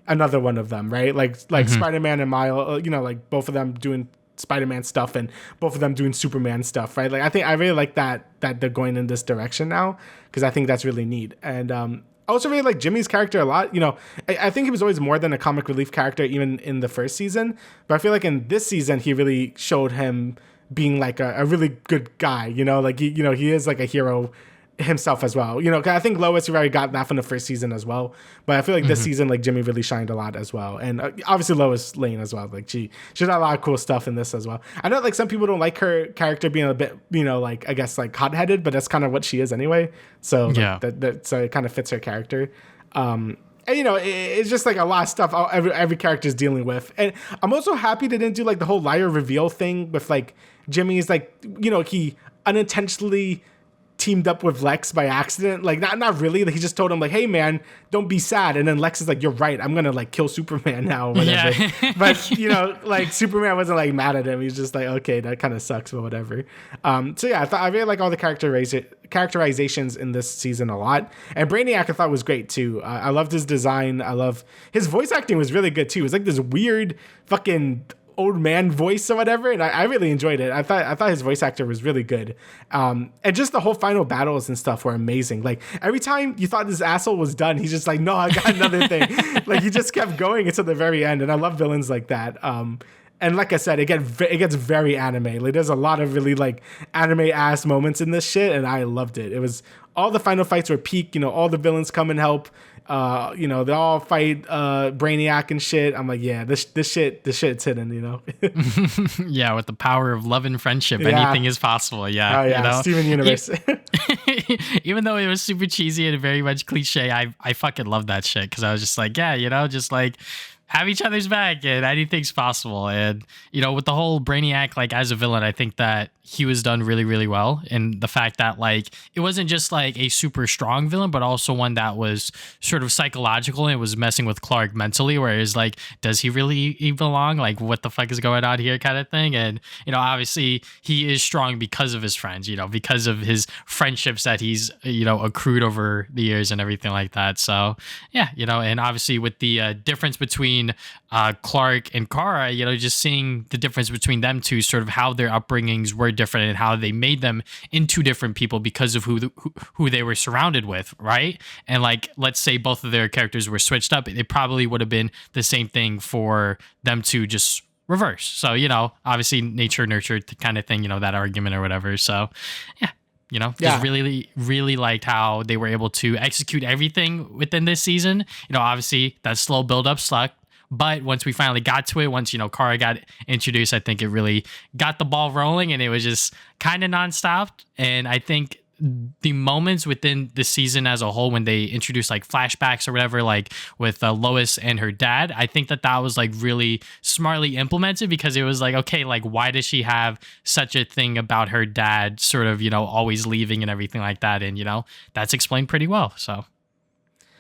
another one of them, right? Like Spider-Man and Miles, you know, like both of them doing Spider-Man stuff and both of them doing Superman stuff, right? Like I really like that they're going in this direction now because I think that's really neat. And I also really like Jimmy's character a lot. You know, I think he was always more than a comic relief character even in the first season, but I feel like in this season he really showed him being like a really good guy. You know, like he is like a hero himself as well, you know. I think Lois, you already got that from the first season as well, but I feel like this season like Jimmy really shined a lot as well, and obviously Lois Lane as well. Like she did a lot of cool stuff in this as well. I know like some people don't like her character being a bit, you know, like I guess like hot-headed, but that's kind of what she is anyway, so like, so it kind of fits her character. And And, it's just like a lot of stuff every character is dealing with. And I'm also happy they didn't do like the whole liar reveal thing with like Jimmy's like, he unintentionally teamed up with Lex by accident. Like not really. Like, he just told him like, hey man, don't be sad. And then Lex is like, you're right, I'm gonna like kill Superman now or whatever. Yeah. But like Superman wasn't like mad at him. He's just like, okay, that kind of sucks, but whatever. So yeah, I really like all the characterizations in this season a lot. And Brainiac I thought was great too. I loved his design. I love his voice acting was really good too. It was like this weird fucking old man voice or whatever, and I really enjoyed it. I thought his voice actor was really good, and just the whole final battles and stuff were amazing. Like every time you thought this asshole was done, he's just like, no, I got another thing. Like he just kept going until the very end, and I love villains like that. And like I said, it gets very anime. Like there's a lot of really like anime ass moments in this shit, and I loved it. It was all the final fights were peak. All the villains come and help. They all fight Brainiac and shit. I'm like, yeah, this shit's hidden, Yeah, with the power of love and friendship, anything is possible. Yeah. Oh yeah, Steven Universe. Even though it was super cheesy and very much cliche, I fucking love that shit because I was just like, yeah, just like have each other's back and anything's possible. And, with the whole Brainiac, like as a villain, I think that he was done really, really well. And the fact that like, it wasn't just like a super strong villain, but also one that was sort of psychological and was messing with Clark mentally, whereas like, does he really belong? Like what the fuck is going on here kind of thing? And, obviously he is strong because of his friends, because of his friendships that he's, accrued over the years and everything like that. So yeah, and obviously with the difference between Clark and Kara, just seeing the difference between them two, sort of how their upbringings were different and how they made them into different people because of who they were surrounded with, right? And like, let's say both of their characters were switched up, it probably would have been the same thing for them to just reverse. So, obviously nature nurture kind of thing, that argument or whatever. So yeah. Just really, really liked how they were able to execute everything within this season. Obviously that slow build up sucked. But once we finally got to it, once, Kara got introduced, I think it really got the ball rolling and it was just kind of nonstop. And I think the moments within the season as a whole, when they introduced like flashbacks or whatever, like with Lois and her dad, I think that was like really smartly implemented because it was like, okay, like why does she have such a thing about her dad sort of, always leaving and everything like that. And, that's explained pretty well. So.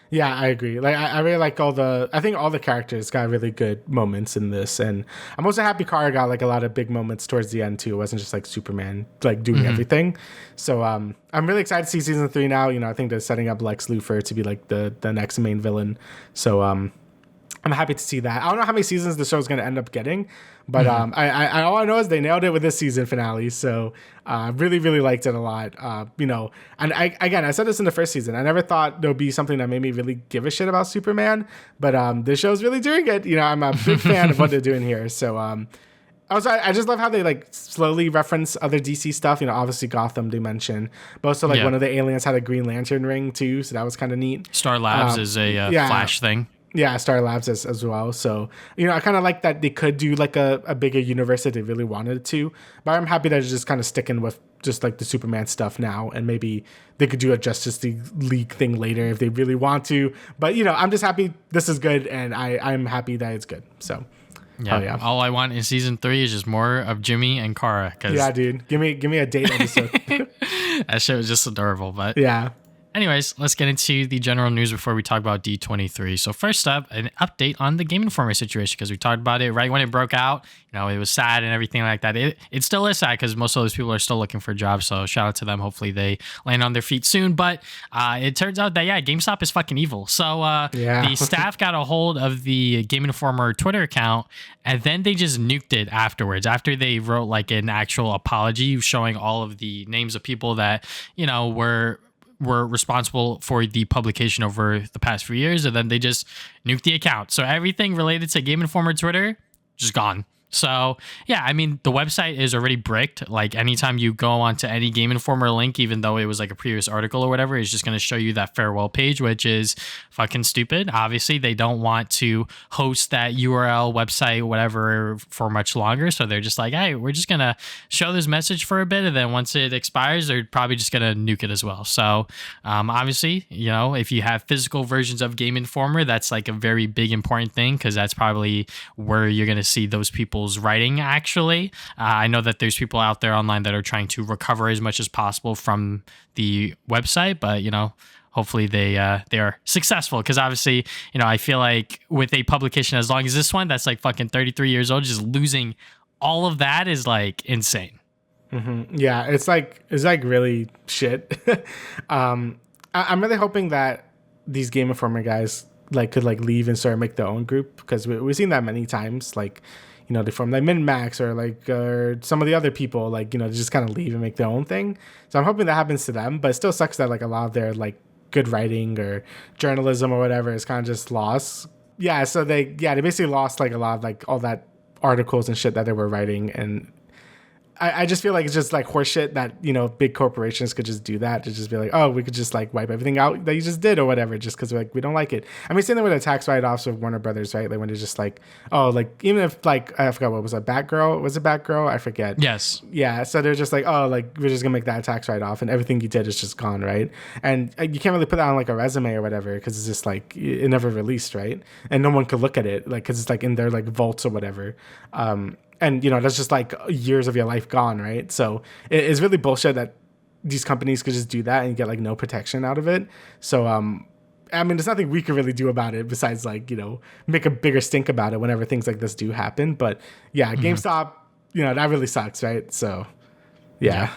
Yeah, I agree. Like, I really like I think all the characters got really good moments in this. And I'm also happy Kara got like a lot of big moments towards the end too. It wasn't just like Superman, like doing everything. So, I'm really excited to see season 3 now. I think they're setting up Lex Luthor to be like the next main villain. So, I'm happy to see that. I don't know how many seasons the show's going to end up getting, but I all I know is they nailed it with this season finale. So I really, really liked it a lot. And I said this in the first season. I never thought there would be something that made me really give a shit about Superman, but this show's really doing it. I'm a big fan of what they're doing here. So also, I just love how they like slowly reference other DC stuff. Obviously Gotham they mention, but also like one of the aliens had a Green Lantern ring too, so that was kind of neat. Star Labs is a Flash thing. Yeah, Star Labs as well. So, I kind of like that they could do like a bigger universe if they really wanted to. But I'm happy that they're just kind of sticking with just like the Superman stuff now. And maybe they could do a Justice League thing later if they really want to. But, I'm just happy this is good. And I'm happy that it's good. So, yeah. All I want in season 3 is just more of Jimmy and Kara. Yeah, dude. Give me a date episode. That shit was just adorable. But yeah. Anyways, let's get into the general news before we talk about D23. So first up, an update on the Game Informer situation, because we talked about it right when it broke out. It was sad and everything like that. It still is sad because most of those people are still looking for jobs. So shout out to them. Hopefully they land on their feet soon. But it turns out that, GameStop is fucking evil. So the staff got a hold of the Game Informer Twitter account, and then they just nuked it afterwards. After they wrote like an actual apology showing all of the names of people that, were responsible for the publication over the past few years, and then they just nuked the account. So everything related to Game Informer Twitter, just gone. So yeah, I mean, the website is already bricked. Like anytime you go onto any Game Informer link, even though it was like a previous article or whatever, it's just going to show you that farewell page, which is fucking stupid. Obviously, they don't want to host that URL website, whatever, for much longer. So they're just like, hey, we're just going to show this message for a bit. And then once it expires, they're probably just going to nuke it as well. So obviously, you know, if you have physical versions of Game Informer, that's like a very big important thing, because that's probably where you're going to see those people's writing. Actually, I know that there's people out there online that are trying to recover as much as possible from the website, but you know, hopefully they are successful, because obviously, you know, I feel like with a publication as long as this one that's like fucking 33 years old, just losing all of that is like insane. Yeah, it's like really shit. I'm really hoping that these Game Informer guys like could like leave and start make their own group, because we've seen that many times. Like, you know, they form like Min-Max or some of the other people, like, you know, just kind of leave and make their own thing. So I'm hoping that happens to them, but it still sucks that like a lot of their like good writing or journalism or whatever is kind of just lost. Yeah, so they basically lost like a lot of like all that articles and shit that they were writing, and I just feel like it's just like horseshit that, you know, big corporations could just do that, to just be like, oh, we could just like wipe everything out that you just did or whatever, just because like we don't like it. I mean, same thing with the tax write-offs of Warner Brothers, right? Like when they're just like, oh, like even if like I forgot what was it, Batgirl? Was it Batgirl? I forget. Yes. Yeah. So they're just like, oh, like we're just gonna make that a tax write-off, and everything you did is just gone, right? And you can't really put that on like a resume or whatever, because it's just like it never released, right? And no one could look at it, like because it's like in their like vaults or whatever. And, you know, that's just like years of your life gone, right? So it's really bullshit that these companies could just do that and get like no protection out of it. So, I mean, there's nothing we can really do about it besides like, you know, make a bigger stink about it whenever things like this do happen. But yeah, GameStop, you know, that really sucks, right? So, yeah.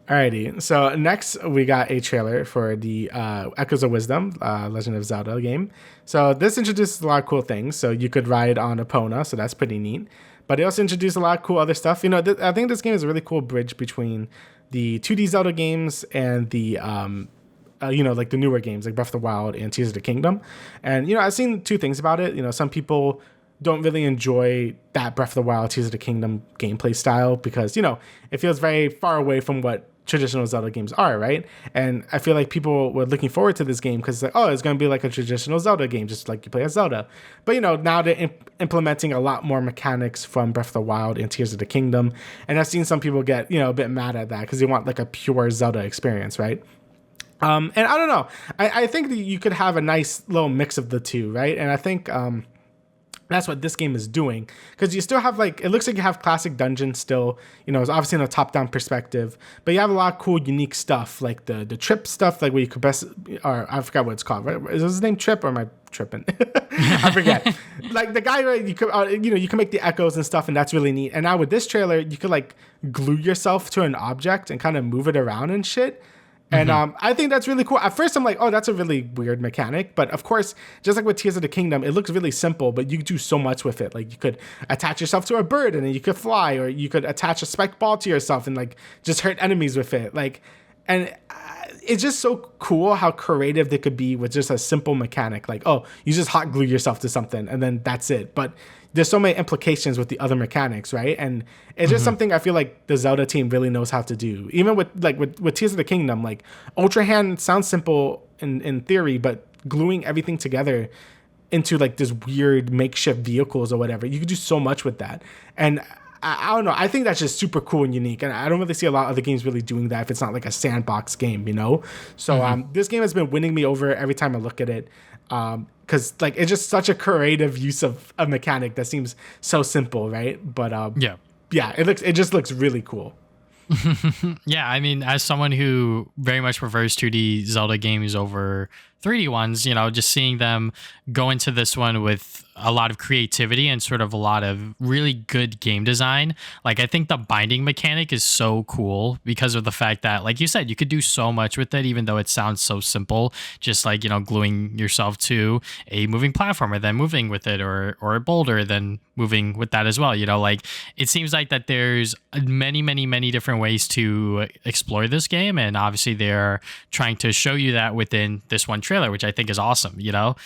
Alrighty, so next we got a trailer for the Echoes of Wisdom, Legend of Zelda game. So this introduces a lot of cool things. So you could ride on Epona, so that's pretty neat. But it also introduced a lot of cool other stuff. You know, I think this game is a really cool bridge between the 2D Zelda games and the, you know, like the newer games like Breath of the Wild and Tears of the Kingdom. And, you know, I've seen two things about it. You know, some people don't really enjoy that Breath of the Wild, Tears of the Kingdom gameplay style because, you know, it feels very far away from what traditional Zelda games are, right? And I feel like people were looking forward to this game because it's like, oh, it's going to be like a traditional Zelda game, just like you play as Zelda. But, you know, now they're implementing a lot more mechanics from Breath of the Wild and Tears of the Kingdom. And I've seen some people get, you know, a bit mad at that because they want like a pure Zelda experience, right? And I don't know. I think that you could have a nice little mix of the two, right? And I think that's what this game is doing, because you still have like, it looks like you have classic dungeons still, you know, it's obviously in a top-down perspective, but you have a lot of cool unique stuff like the trip stuff, like where you could best, or I forgot what it's called, right? Is his name Trip or am I tripping? I forget. Like the guy, right, you could you know, you can make the echoes and stuff, and that's really neat. And now with this trailer you could like glue yourself to an object and kind of move it around and shit. And I think that's really cool. At first, I'm like, oh, that's a really weird mechanic. But of course, just like with Tears of the Kingdom, it looks really simple, but you do so much with it. Like you could attach yourself to a bird and then you could fly, or you could attach a spiked ball to yourself and like just hurt enemies with it. Like, and it's just so cool how creative they could be with just a simple mechanic. Like, oh, you just hot glue yourself to something and then that's it. But there's so many implications with the other mechanics, right? And it's just something I feel like the Zelda team really knows how to do. Even with Tears of the Kingdom, like Ultra Hand sounds simple in theory, but gluing everything together into like this weird makeshift vehicles or whatever, you could do so much with that. And I don't know, I think that's just super cool and unique. And I don't really see a lot of other games really doing that if it's not like a sandbox game, you know? So this game has been winning me over every time I look at it. Because like it's just such a creative use of a mechanic that seems so simple, right? But it just looks really cool. Yeah, I mean, as someone who very much prefers 2D Zelda games over 3D ones, you know, just seeing them go into this one with a lot of creativity and sort of a lot of really good game design. Like, I think the binding mechanic is so cool because of the fact that, like you said, you could do so much with it, even though it sounds so simple, just like, you know, gluing yourself to a moving platform or then moving with it, or a boulder, then moving with that as well. You know, like it seems like that there's many different ways to explore this game. And obviously they're trying to show you that within this one trailer, which I think is awesome, you know?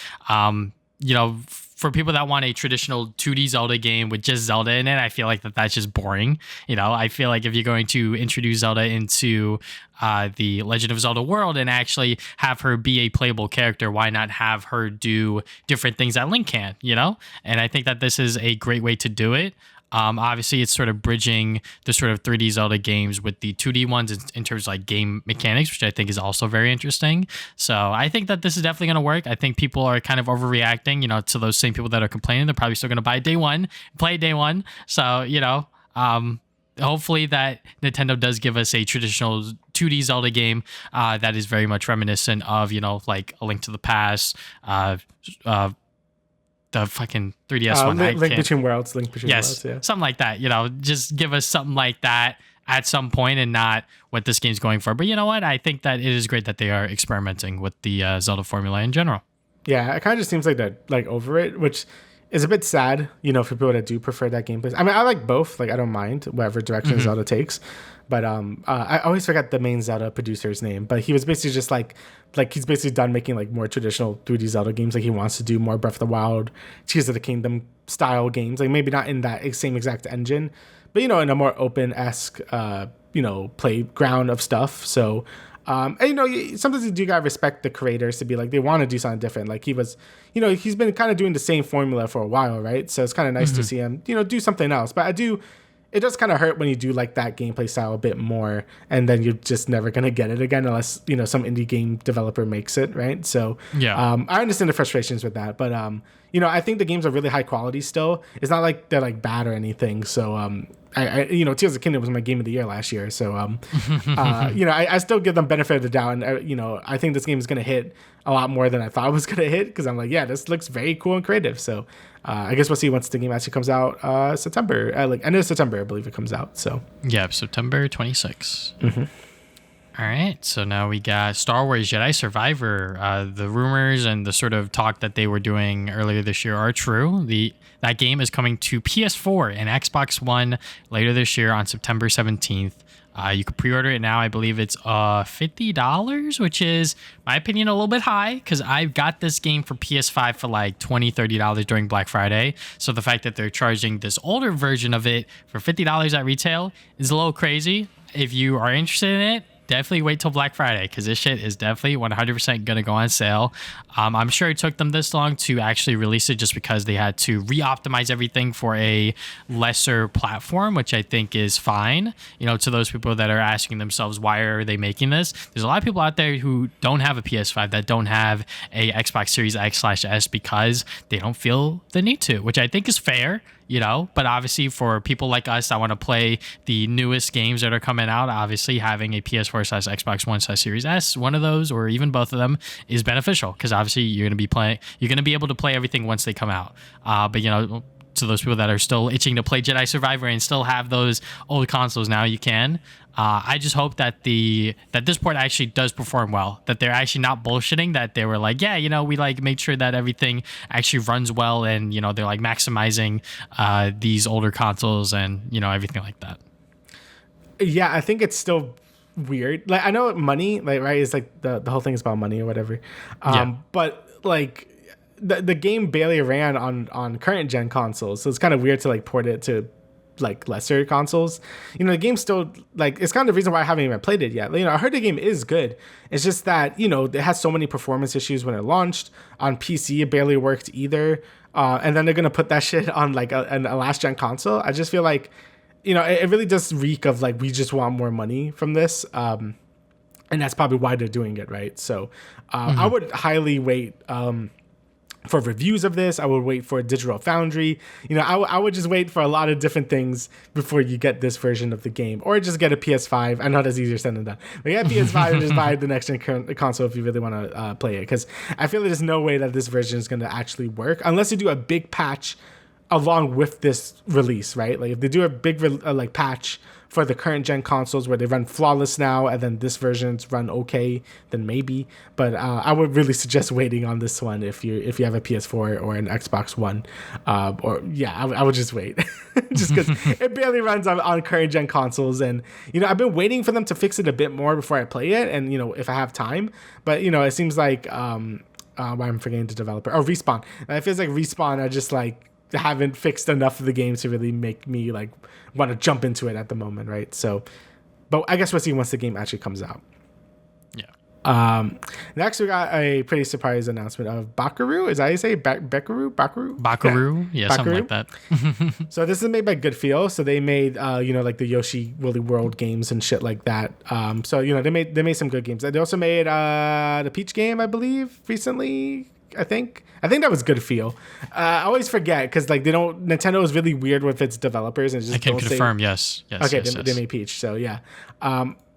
for people that want a traditional 2D Zelda game with just Zelda in it, I feel like that's just boring. I feel like if you're going to introduce Zelda into the Legend of Zelda world and actually have her be a playable character, why not have her do different things that Link can, And I think that this is a great way to do it. Obviously, it's sort of bridging the sort of 3D Zelda games with the 2D ones in terms of like game mechanics, which I think is also very interesting. So I think that this is definitely going to work. I think people are kind of overreacting, to those same people that are complaining. They're probably still going to buy day one, play day one. So, hopefully that Nintendo does give us a traditional 2D Zelda game that is very much reminiscent of, like A Link to the Past, the fucking 3DS one. Link Between Worlds. Yes, yeah. Something like that. Just give us something like that at some point and not what this game's going for. But you know what? I think that it is great that they are experimenting with the Zelda formula in general. Yeah, it kind of just seems like they're like over it, which is a bit sad, for people that do prefer that gameplay. I mean, I like both. Like, I don't mind whatever direction Zelda takes. But I always forget the main Zelda producer's name. But he was basically just like he's basically done making like more traditional 3D Zelda games. Like he wants to do more Breath of the Wild, Tears of the Kingdom style games. Like maybe not in that same exact engine, but in a more open-esque playground of stuff. So and, sometimes you do gotta respect the creators to be like they want to do something different. Like he was, he's been kind of doing the same formula for a while, right? So it's kind of nice to see him, do something else. But it does kind of hurt when you do like that gameplay style a bit more, and then you're just never gonna get it again unless some indie game developer makes it, right? So yeah, I understand the frustrations with that, but I think the games are really high quality still. It's not like they're like bad or anything. So I Tears of the Kingdom was my game of the year last year. So I still give them benefit of the doubt, and I think this game is gonna hit a lot more than I thought it was gonna hit because I'm like, yeah, this looks very cool and creative. So I guess we'll see once the game actually comes out September, like end of September, I believe it comes out. So yeah, September 26th. All right, so now we got Star Wars Jedi Survivor. The rumors and the sort of talk that they were doing earlier this year are true. That game is coming to PS4 and Xbox One later this year on September 17th. You can pre-order it now. I believe it's $50, which is, in my opinion, a little bit high because I got this game for PS5 for like $20, $30 during Black Friday. So the fact that they're charging this older version of it for $50 at retail is a little crazy. If you are interested in it, definitely wait till Black Friday because this shit is definitely 100% going to go on sale. I'm sure it took them this long to actually release it just because they had to re-optimize everything for a lesser platform, which I think is fine. To those people that are asking themselves, why are they making this? There's a lot of people out there who don't have a PS5, that don't have a Xbox Series X/S because they don't feel the need to, which I think is fair. But obviously for people like us that want to play the newest games that are coming out, obviously having a PS4/Xbox One/Series S, one of those or even both of them is beneficial because obviously you're going to be able to play everything once they come out. But to those people that are still itching to play Jedi Survivor and still have those old consoles, now you can. I just hope that this port actually does perform well, that they're actually not bullshitting, that they were like, yeah, we like make sure that everything actually runs well and, they're like maximizing these older consoles and, everything like that. Yeah, I think it's still weird. Like, I know money, like, right, is like the whole thing is about money or whatever. But like the game barely ran on current gen consoles, so it's kind of weird to like port it to like lesser consoles. The game still, like, it's kind of the reason why I haven't even played it yet. I heard the game is good. It's just that it has so many performance issues when it launched on PC. It barely worked either, and then they're gonna put that shit on like a last gen console. I just feel like it really does reek of like we just want more money from this, and that's probably why they're doing it, right? So I would highly wait for reviews of this. I would wait for a Digital Foundry. I would just wait for a lot of different things before you get this version of the game, or just get a PS5. I know that's easier said than done, but get a PS5 and just buy the next gen console if you really want to play it. Because I feel like there's no way that this version is going to actually work unless you do a big patch along with this release, right? Like if they do a big like patch for the current gen consoles where they run flawless now and then this version's run okay, then maybe. But I would really suggest waiting on this one if you have a PS4 or an Xbox One, I would just wait just because it barely runs on current gen consoles. And I've been waiting for them to fix it a bit more before I play it, and if I have time. But it seems like why I'm forgetting the developer. Oh, Respawn. And it feels like Respawn are just like haven't fixed enough of the game to really make me like want to jump into it at the moment, right? So, but I guess we'll see once the game actually comes out. Next we got a pretty surprise announcement of BAKERU. Is that how you say BAKERU? BAKERU? Yeah, something like that. So this is made by Good Feel. So they made like the Yoshi Woolly World games and shit like that. So they made some good games. They also made the Peach game, I believe, recently. I think that was Good Feel. I always forget because like Nintendo is really weird with its developers and just I can confirm. Yes. Okay, they made Peach. So yeah.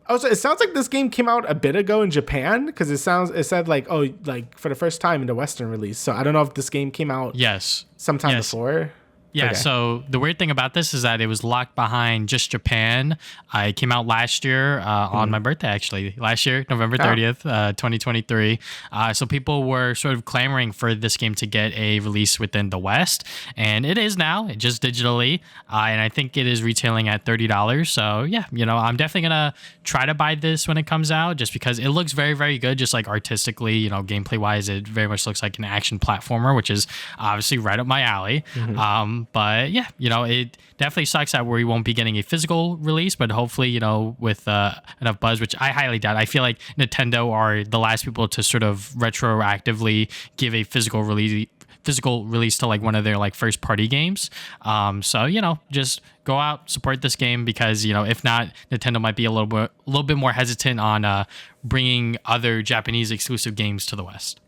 Also, it sounds like this game came out a bit ago in Japan because it said like for the first time in the Western release. So I don't know if this game came out sometime before. Yeah, okay. So the weird thing about this is that it was locked behind just Japan. It came out last year on my birthday, actually. Last year, November 30th, 2023. So people were sort of clamoring for this game to get a release within the West. And it is now, just digitally. And I think it is retailing at $30. So yeah, I'm definitely going to try to buy this when it comes out just because it looks very, very good. Just like artistically, gameplay-wise, it very much looks like an action platformer, which is obviously right up my alley. But yeah, it definitely sucks that we won't be getting a physical release, but hopefully, with enough buzz, which I highly doubt. I feel like Nintendo are the last people to sort of retroactively give a physical release to like one of their like first party games. So just go out, support this game because if not, Nintendo might be a little bit more hesitant on bringing other Japanese exclusive games to the West.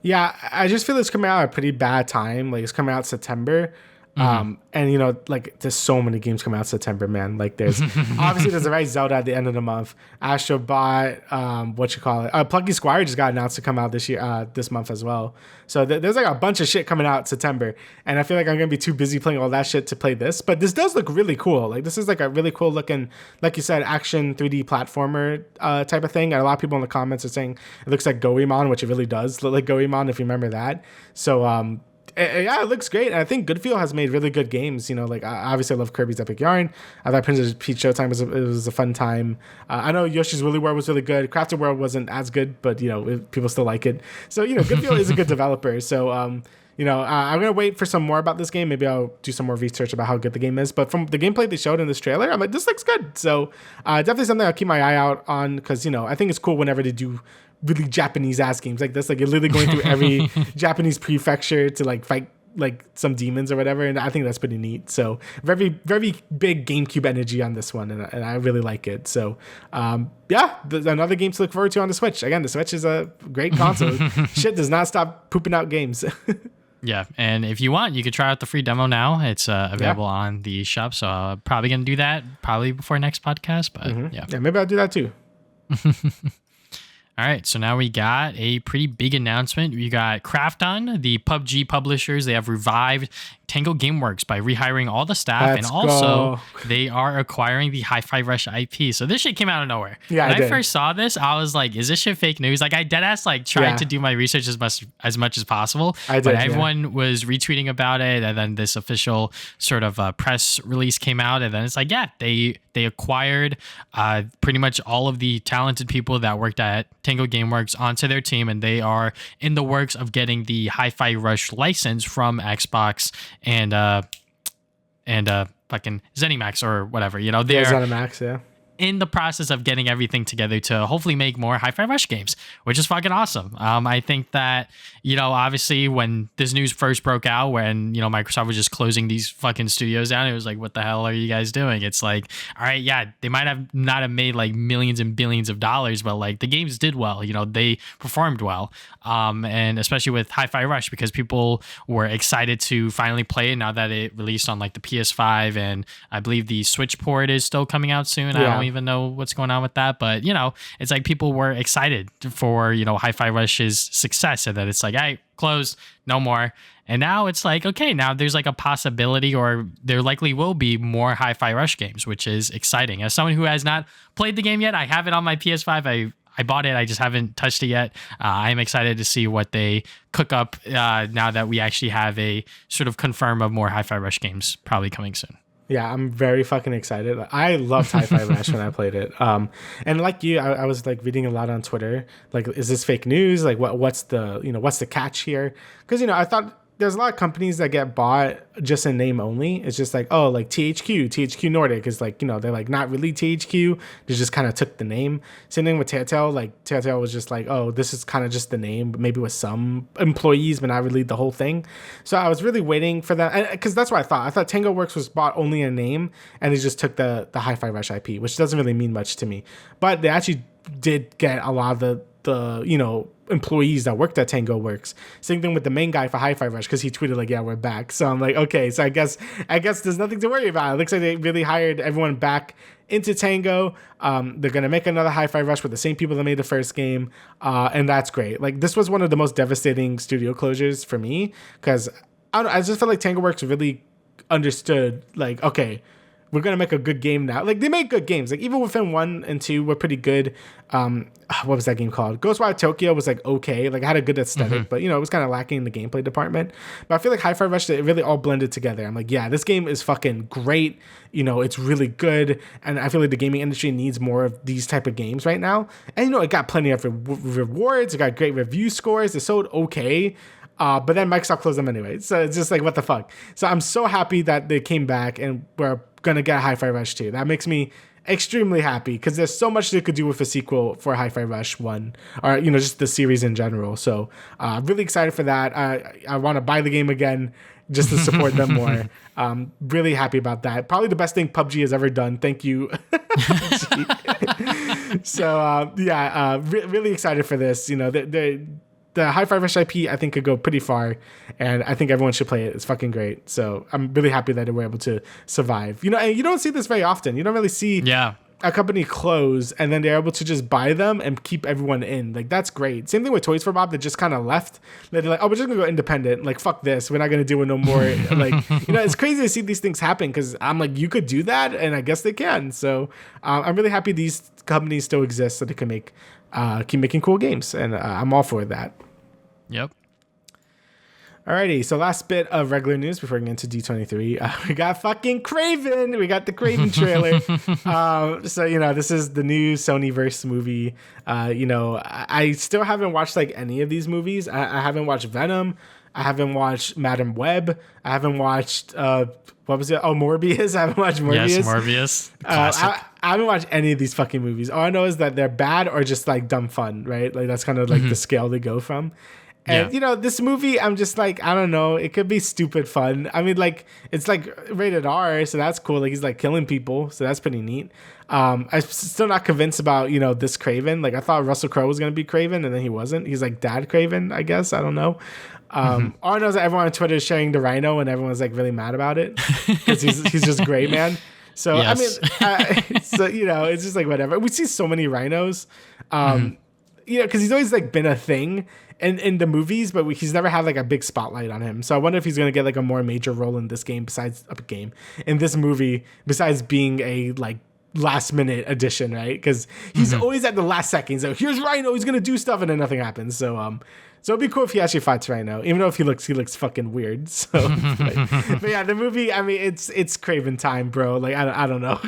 Yeah, I just feel it's coming out at a pretty bad time. Like it's coming out September. And like there's so many games coming out September, man. Like there's obviously there's the right Zelda at the end of the month. Astro Bot, Plucky Squire just got announced to come out this month as well. So there's like a bunch of shit coming out September, and I feel like I'm gonna be too busy playing all that shit to play this. But this does look really cool. Like this is like a really cool looking, like you said, action 3D platformer type of thing. And a lot of people in the comments are saying it looks like Goemon, which it really does look like Goemon if you remember that. So yeah, it looks great. And I think Good Feel has made really good games. Obviously I love Kirby's Epic Yarn. I thought Princess Peach Showtime was a fun time. I know Yoshi's Woolly World was really good. Crafted World wasn't as good, but people still like it. So Good Feel is a good developer. So I'm gonna wait for some more about this game. Maybe I'll do some more research about how good the game is. But from the gameplay they showed in this trailer, I'm like, this looks good. So definitely something I'll keep my eye out on because I think it's cool whenever they do really Japanese ass games like this. Like you're literally going through every Japanese prefecture to like fight like some demons or whatever, and I think that's pretty neat. So very, very big GameCube energy on this one, and I really like it. So another game to look forward to on the Switch. Again, the Switch is a great console. Shit does not stop pooping out games. Yeah, and if you want, you could try out the free demo now. It's available on the shop, so probably gonna do that probably before next podcast. But yeah, maybe I'll do that too. All right, so now we got a pretty big announcement. We got KRAFTON, the PUBG publishers. They have revived Tango Gameworks by rehiring all the staff, and also they are acquiring the Hi-Fi Rush IP. So this shit came out of nowhere. Yeah, when I first saw this, I was like, "Is this shit fake news?" Like I deadass tried to do my research as much as possible, but everyone was retweeting about it, and then this official sort of press release came out, and then it's like, they acquired pretty much all of the talented people that worked at Tango Gameworks onto their team, and they are in the works of getting the Hi-Fi Rush license from Xbox and fucking ZeniMax or whatever. They're ZeniMax, in the process of getting everything together to hopefully make more Hi-Fi Rush games, which is fucking awesome. I think that, obviously when this news first broke out, when, Microsoft was just closing these fucking studios down, it was like, what the hell are you guys doing? It's like, all right, yeah, they might have not have made like millions and billions of dollars, but like the games did well, they performed well. And especially with Hi-Fi Rush, because people were excited to finally play it now that it released on like the PS5, and I believe the Switch port is still coming out soon. I don't even know what's going on with that, but it's like people were excited for Hi-Fi Rush's success, and that it's like, hey, closed, no more. And now it's like, okay, now there's like a possibility, or there likely will be more Hi-Fi Rush games, which is exciting. As someone who has not played the game yet, I have it on my PS5. I bought it. I just haven't touched it yet. I'm excited to see what they cook up now that we actually have a sort of confirm of more Hi-Fi Rush games probably coming soon. Yeah, I'm very fucking excited. I loved Hi-Fi Rush when I played it. And like you, I was like reading a lot on Twitter. Like, is this fake news? Like, what's the what's the catch here? Because I thought there's a lot of companies that get bought just in name only. It's just like, oh, like THQ Nordic is like, they're like not really THQ. They just kind of took the name. Same thing with Telltale. Like Telltale was just like, oh, this is kind of just the name, but maybe with some employees, but not really the whole thing. So I was really waiting for that, because that's what I thought. I thought Tango Works was bought only in name, and they just took the Hi-Fi Rush IP, which doesn't really mean much to me. But they actually did get a lot of the employees that worked at Tango Works. Same thing with the main guy for Hi-Fi Rush, because he tweeted like, yeah, we're back. So I'm like, okay, so I guess there's nothing to worry about. It looks like they really hired everyone back into Tango. They're gonna make another Hi-Fi Rush with the same people that made the first game, and that's great. Like, this was one of the most devastating studio closures for me, because I just felt like Tango Works really understood, like, okay, we're gonna make a good game now. Like, they make good games. Like, even within 1 and 2 were pretty good. What was that game called? Ghostwire Tokyo was like okay. Like, it had a good aesthetic, but it was kind of lacking in the gameplay department. But I feel like Hi-Fi Rush, it really all blended together. I'm like, yeah, this game is fucking great. It's really good, and I feel like the gaming industry needs more of these type of games right now. And it got plenty of rewards. It got great review scores. It sold okay. But then Microsoft closed them anyway. So it's just like, what the fuck? So I'm so happy that they came back and we're going to get Hi-Fi Rush 2. That makes me extremely happy, because there's so much they could do with a sequel for Hi-Fi Rush 1, or, just the series in general. So really excited for that. I want to buy the game again just to support them more. Really happy about that. Probably the best thing PUBG has ever done. Thank you. So really excited for this. The Hi-Fi Rush IP, I think, could go pretty far, and I think everyone should play it. It's fucking great. So I'm really happy that they were able to survive. And you don't see this very often. You don't really see a company close and then they're able to just buy them and keep everyone in. Like, that's great. Same thing with Toys for Bob, that just kind of left. They're like, oh, we're just gonna go independent. Like, fuck this. We're not gonna do it no more. Like, it's crazy to see these things happen, because I'm like, you could do that, and I guess they can. So I'm really happy these companies still exist, so they can keep making cool games, and I'm all for that. Yep. Alrighty, so last bit of regular news before we get into D23. We got fucking KRAVEN. We got the KRAVEN trailer. So, this is the new Sonyverse movie. I still haven't watched like any of these movies. I haven't watched Venom. I haven't watched Madam Web. I haven't watched what was it? Oh, Morbius. I haven't watched Morbius. Yes, Morbius. Classic. I haven't watched any of these fucking movies. All I know is that they're bad or just like dumb fun, right? Like, that's kind of like the scale they go from. And, this movie, I'm just like, I don't know. It could be stupid fun. I mean, like, it's like rated R, so that's cool. Like, he's like killing people, so that's pretty neat. I'm still not convinced about, this KRAVEN. Like, I thought Russell Crowe was going to be KRAVEN, and then he wasn't. He's like Dad KRAVEN, I guess. I don't know. All I know is that everyone on Twitter is sharing the Rhino, and everyone's like really mad about it, because he's just great, man. So, yes. I mean, it's just like whatever. We see so many rhinos, because he's always like been a thing in the movies, but he's never had like a big spotlight on him. So I wonder if he's going to get like a more major role in this game in this movie, besides being a like last minute addition, right? Because he's always at the last second. So here's Rhino, he's going to do stuff, and then nothing happens. So it'd be cool if he actually fights Rhino, even though if he looks fucking weird. So, but yeah, the movie, I mean, it's KRAVEN time, bro. Like, I don't know.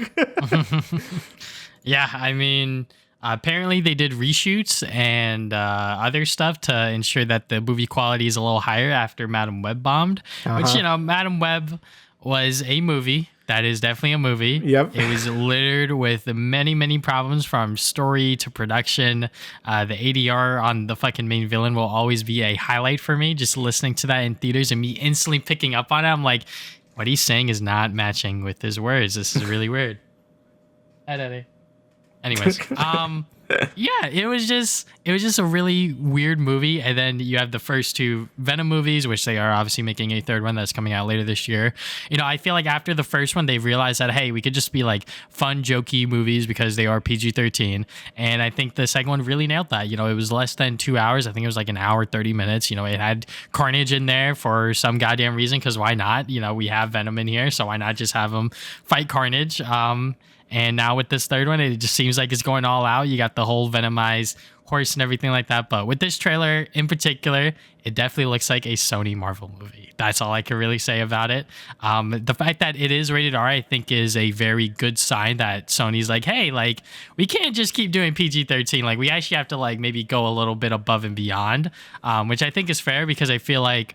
Yeah, I mean, apparently they did reshoots and other stuff to ensure that the movie quality is a little higher after Madam Web bombed. Which, Madam Web was a movie. That is definitely a movie. Yep. It was littered with many, many problems, from story to production. The ADR on the fucking main villain will always be a highlight for me. Just listening to that in theaters and me instantly picking up on it. I'm like, what he's saying is not matching with his words. This is really weird. Hi, Daddy. Anyways, yeah, it was just a really weird movie. And then you have the first two Venom movies, which they are obviously making a third one that's coming out later this year. I feel like after the first one, they've realized that, hey, we could just be like fun, jokey movies because they are PG-13. And I think the second one really nailed that. It was less than 2 hours. I think it was like an hour, 30 minutes. It had Carnage in there for some goddamn reason, because why not? We have Venom in here, so why not just have him fight Carnage? And now with this third one, it just seems like it's going all out. You got the whole venomized horse and everything like that. But with this trailer in particular, it definitely looks like a Sony Marvel movie. That's all I can really say about it. The fact that it is rated R, I think, is a very good sign that Sony's like, hey, like, we can't just keep doing PG-13. Like, we actually have to, like, maybe go a little bit above and beyond, which I think is fair, because I feel like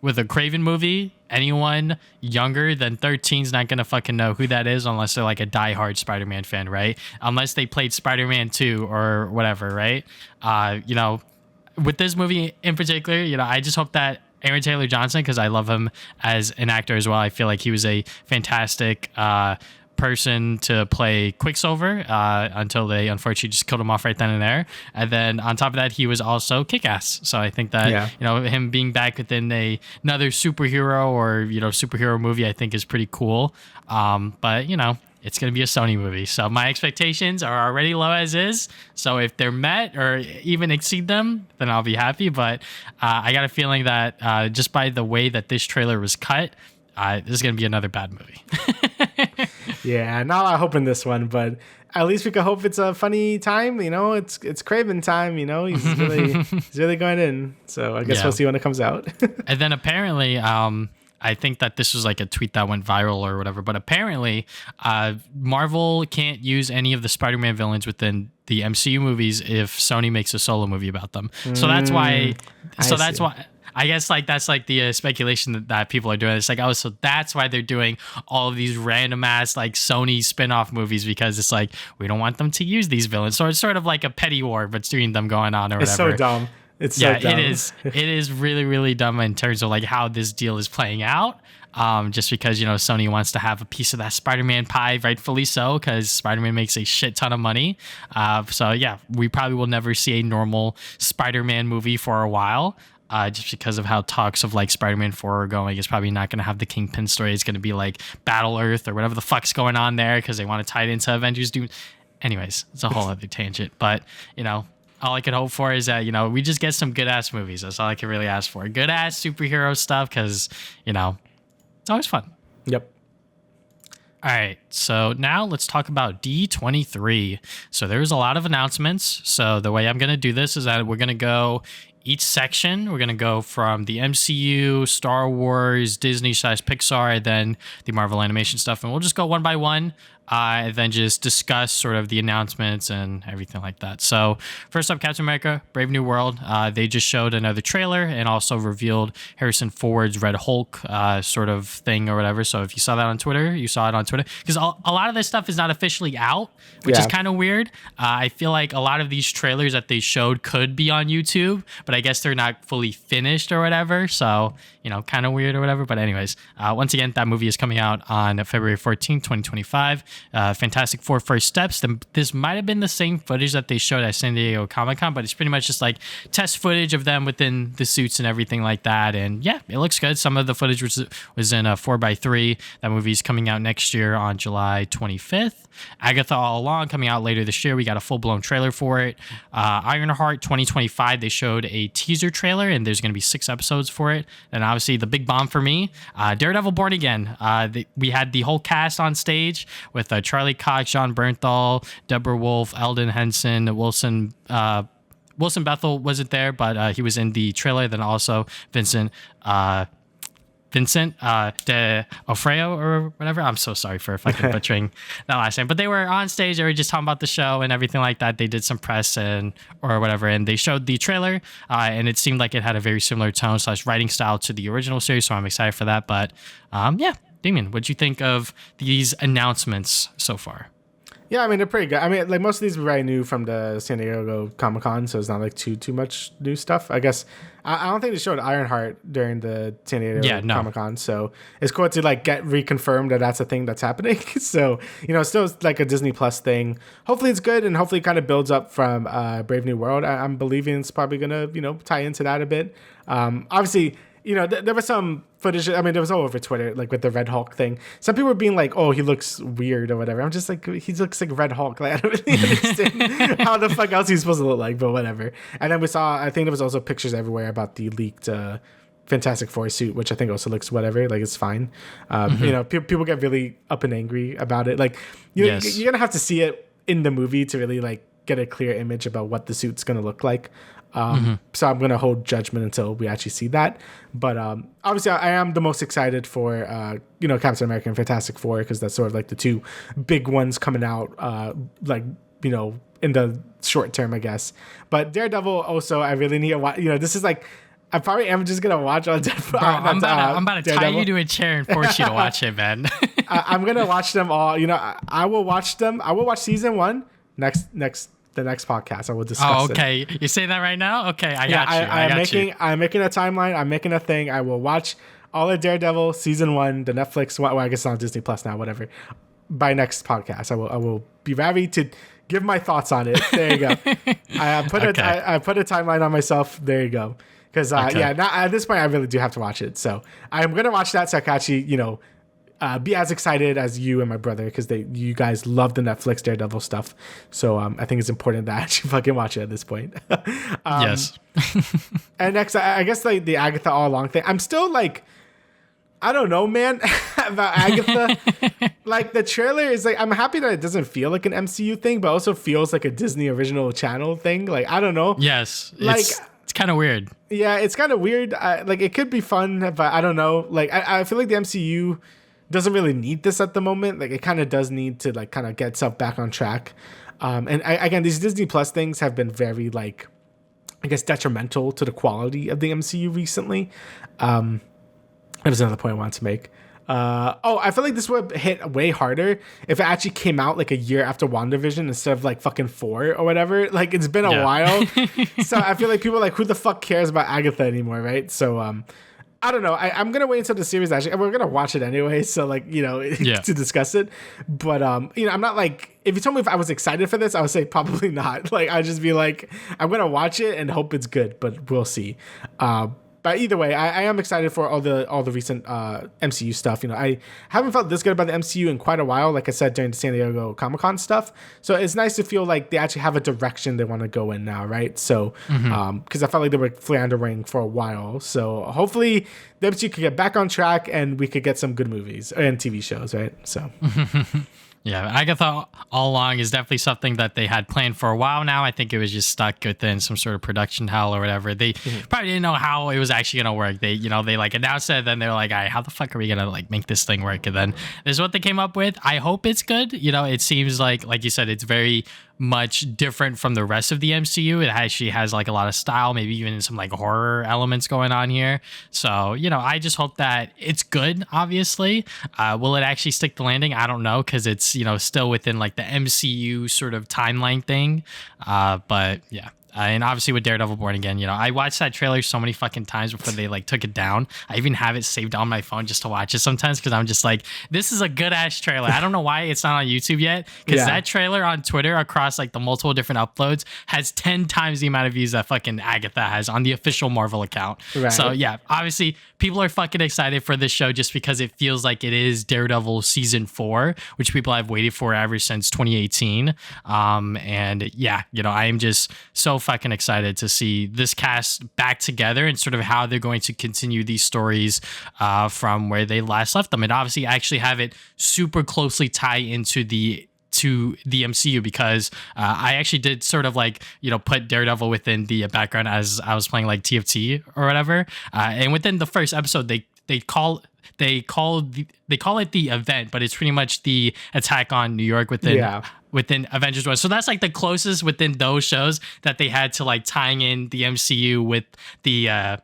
with a KRAVEN movie, anyone younger than 13 is not going to fucking know who that is unless they're like a diehard Spider-Man fan, right? Unless they played Spider-Man 2 or whatever, right? You know, with this movie in particular, you know, I just hope that Aaron Taylor Johnson, because I love him as an actor as well. I feel like he was a fantastic person to play Quicksilver until they unfortunately just killed him off right then and there. And then on top of that, he was also Kick-Ass. So I think that, you know, him being back within another superhero or, you know, superhero movie, I think is pretty cool. But, you know, it's going to be a Sony movie. So my expectations are already low as is. So if they're met or even exceed them, then I'll be happy. But I got a feeling that just by the way that this trailer was cut, this is going to be another bad movie. Yeah, not a lot of hope in this one, but at least we can hope it's a funny time. You know, it's KRAVEN time. You know, he's really going in. So I guess we'll see when it comes out. And then apparently, I think that this was like a tweet that went viral or whatever. But apparently, Marvel can't use any of the Spider-Man villains within the MCU movies if Sony makes a solo movie about them. So that's why. That's why. I guess like that's like the speculation that people are doing. It's like, oh, so that's why they're doing all of these random ass like Sony spin-off movies, because it's like we don't want them to use these villains. So it's sort of like a petty war between them going on or whatever. It's so dumb. It's so dumb. It is. It is really, really dumb in terms of like how this deal is playing out. Just because, you know, Sony wants to have a piece of that Spider-Man pie, rightfully so, because Spider-Man makes a shit ton of money. So yeah, we probably will never see a normal Spider-Man movie for a while. Just because of how talks of like Spider-Man 4 are going. It's probably not going to have the Kingpin story. It's going to be like Battle Earth or whatever the fuck's going on there, because they want to tie it into Avengers Doom. Anyways, it's a whole other tangent. But, you know, all I could hope for is that, you know, we just get some good-ass movies. That's all I can really ask for. Good-ass superhero stuff, because, you know, it's always fun. Yep. All right, so now let's talk about D23. So there's a lot of announcements. So the way I'm going to do this is that we're going to go each section. We're going to go from the MCU, Star Wars, Disney/Pixar, and then the Marvel animation stuff. And we'll just go one by one, and then just discuss sort of the announcements and everything like that. So first up, Captain America, Brave New World. They just showed another trailer and also revealed Harrison Ford's Red Hulk sort of thing or whatever. So if you saw that on Twitter, you saw it on Twitter. Because a lot of this stuff is not officially out, which is kind of weird. I feel like a lot of these trailers that they showed could be on YouTube, but I guess they're not fully finished or whatever. So, you know, kind of weird or whatever. But anyways, once again, that movie is coming out on February 14th, 2025. Fantastic Four First Steps. This might have been the same footage that they showed at San Diego Comic-Con, but it's pretty much just like test footage of them within the suits and everything like that. And yeah, it looks good. Some of the footage was in a 4:3. That movie's coming out next year on July 25th. Agatha All Along coming out later this year. We got a full-blown trailer for it. Ironheart 2025, they showed a teaser trailer, and there's going to be 6 episodes for it. And obviously the big bomb for me, Daredevil Born Again. We had the whole cast on stage with Charlie Cox, John Bernthal, Deborah Wolf, Eldon Henson, Wilson Bethel wasn't there, but he was in the trailer. Then also Vincent de Ofreo or whatever. I'm so sorry for fucking butchering that last name. But they were on stage. They were just talking about the show and everything like that. They did some press or whatever, and they showed the trailer, and it seemed like it had a very similar tone / writing style to the original series. So I'm excited for that. But yeah, Damian, what'd you think of these announcements so far? Yeah, I mean, they're pretty good. I mean, like most of these were very new from the San Diego Comic-Con, so it's not like too much new stuff. I guess I don't think they showed Ironheart during the San Diego Comic-Con, so it's cool to like get reconfirmed that that's a thing that's happening. So, you know, still like a Disney Plus thing. Hopefully it's good, and hopefully it kind of builds up from Brave New World. I'm believing it's probably gonna, you know, tie into that a bit. Obviously, you know, there was some footage. I mean, there was all over Twitter, like with the Red Hulk thing. Some people were being like, "Oh, he looks weird" or whatever. I'm just like, he looks like Red Hulk. Like, I don't really understand how the fuck else he's supposed to look like, but whatever. And then we saw, I think there was also pictures everywhere about the leaked Fantastic Four suit, which I think also looks whatever. Like, it's fine. You know, people get really up and angry about it. Like, you're gonna have to see it in the movie to really like get a clear image about what the suit's going to look like. So I'm going to hold judgment until we actually see that. But obviously, I am the most excited for, Captain America and Fantastic Four, because that's sort of like the two big ones coming out, in the short term, I guess. But Daredevil also, I really need to watch. This is like, I probably am just going to watch on Deadpool. Bro, I'm about to tie you to a chair and force you to watch it, man. I'm going to watch them all. I will watch them. I will watch season 1 the next podcast. I will discuss it. Oh, okay. You say that right now? Okay, I got you. I'm making a timeline. I'm making a thing. I will watch all of Daredevil season 1, the Netflix. Well, I guess it's on Disney Plus now. Whatever. By next podcast, I will be ready to give my thoughts on it. There you go. I put a timeline on myself. There you go. Because at this point, I really do have to watch it. So I'm gonna watch that so I can actually be as excited as you and my brother, because you guys love the Netflix Daredevil stuff. So I think it's important that I actually fucking watch it at this point. Yes. And next, I guess like the Agatha all along thing. I'm still like, I don't know, man, about Agatha. Like the trailer is like, I'm happy that it doesn't feel like an MCU thing, but also feels like a Disney original channel thing. Like, I don't know. Yes. Like, it's kind of weird. Yeah, it's kind of weird. Like it could be fun, but I don't know. Like I feel like the MCU doesn't really need this at the moment. Like it kind of does need to like kind of get itself back on track. Again, these Disney Plus things have been very like, I guess, detrimental to the quality of the MCU recently. That was another point I wanted to make. I feel like this would hit way harder if it actually came out like a year after WandaVision instead of like fucking 4 or whatever. Like it's been a while. So I feel like people are like, who the fuck cares about Agatha anymore, right? So I don't know. I'm gonna wait until the series actually. We're gonna watch it anyway, so like to discuss it. But I'm not like, if you told me if I was excited for this, I would say probably not. Like I'd just be like, I'm gonna watch it and hope it's good, but we'll see. But either way, I am excited for all the recent MCU stuff. I haven't felt this good about the MCU in quite a while, like I said during the San Diego Comic-Con stuff. So it's nice to feel like they actually have a direction they want to go in now, right? So, because I felt like they were floundering for a while. So hopefully the MCU could get back on track and we could get some good movies and TV shows, right? So. Yeah, Agatha all along is definitely something that they had planned for a while now. I think it was just stuck within some sort of production hell or whatever. They probably didn't know how it was actually going to work. They like announced it, then they're like, all right, how the fuck are we going to like make this thing work? And then this is what they came up with. I hope it's good. It seems like you said, it's very much different from the rest of the MCU. It actually has like a lot of style, maybe even some like horror elements going on here. So, I just hope that it's good, obviously. Will it actually stick the landing? I don't know, because it's, still within like the MCU sort of timeline thing. But yeah. And obviously with Daredevil Born Again, I watched that trailer so many fucking times before they like took it down. I even have it saved on my phone just to watch it sometimes, because I'm just like, this is a good ass trailer. I don't know why it's not on YouTube yet, because that trailer on Twitter across like the multiple different uploads has 10 times the amount of views that fucking Agatha has on the official Marvel account. Right. So yeah, obviously people are fucking excited for this show just because it feels like it is Daredevil season 4, which people have waited for ever since 2018. And yeah, I am just so fucking excited to see this cast back together and sort of how they're going to continue these stories from where they last left them, and obviously actually have it super closely tie into the MCU, because I actually did sort of like put Daredevil within the background as I was playing like TFT or whatever, and within the first episode they call it the event, but it's pretty much the attack on New York within Avengers 1. So that's like the closest within those shows that they had to like tying in the MCU with the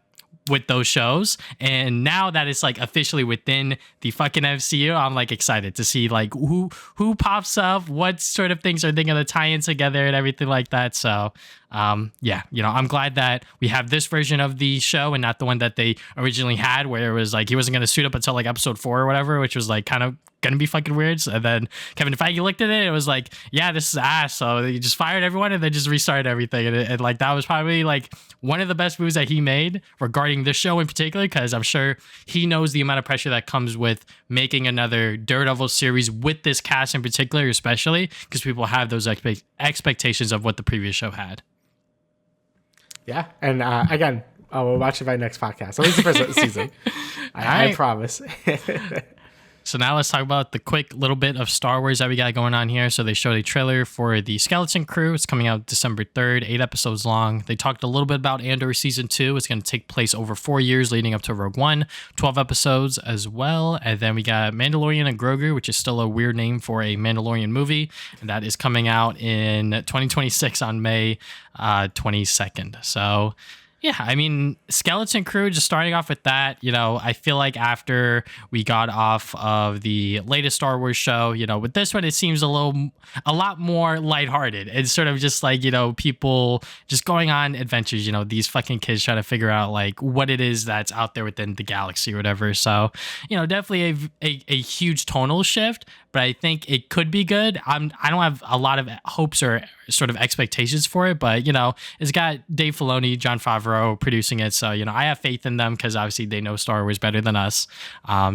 with those shows. And now that it's like officially within the fucking MCU, I'm like excited to see like who pops up, what sort of things are they gonna tie in together and everything like that. So yeah, I'm glad that we have this version of the show and not the one that they originally had, where it was like he wasn't gonna suit up until like episode 4 or whatever, which was like kind of gonna be fucking weird. So then Kevin Feige looked at it, it was like, yeah, this is ass. So they just fired everyone and then just restarted everything. And like that was probably like one of the best moves that he made regarding this show in particular, because I'm sure he knows the amount of pressure that comes with making another Daredevil series with this cast in particular, especially because people have those expectations of what the previous show had. Yeah, and again, we'll watch it by next podcast. At least the first season. I promise. So now let's talk about the quick little bit of Star Wars that we got going on here. So they showed a trailer for the Skeleton Crew. It's coming out December 3rd, 8 episodes long. They talked a little bit about Andor Season 2. It's going to take place over 4 years leading up to Rogue One, 12 episodes as well. And then we got Mandalorian and Grogu, which is still a weird name for a Mandalorian movie. And that is coming out in 2026 on May 22nd. So yeah, I mean, Skeleton Crew, just starting off with that, I feel like after we got off of the latest Star Wars show, with this one, it seems a lot more lighthearted. It's sort of just like, people just going on adventures, these fucking kids trying to figure out like what it is that's out there within the galaxy or whatever. So, definitely a huge tonal shift, but I think it could be good. I don't have a lot of hopes or sort of expectations for it, but it's got Dave Filoni, Jon Favreau producing it, so I have faith in them because obviously they know Star Wars better than us.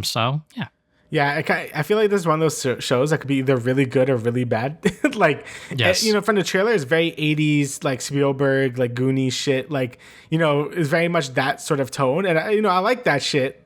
So yeah. I feel like this is one of those shows that could be either really good or really bad. Like, yes. From the trailer, it's very 80s, like Spielberg, like Goonies shit. Like, it's very much that sort of tone, and I like that shit.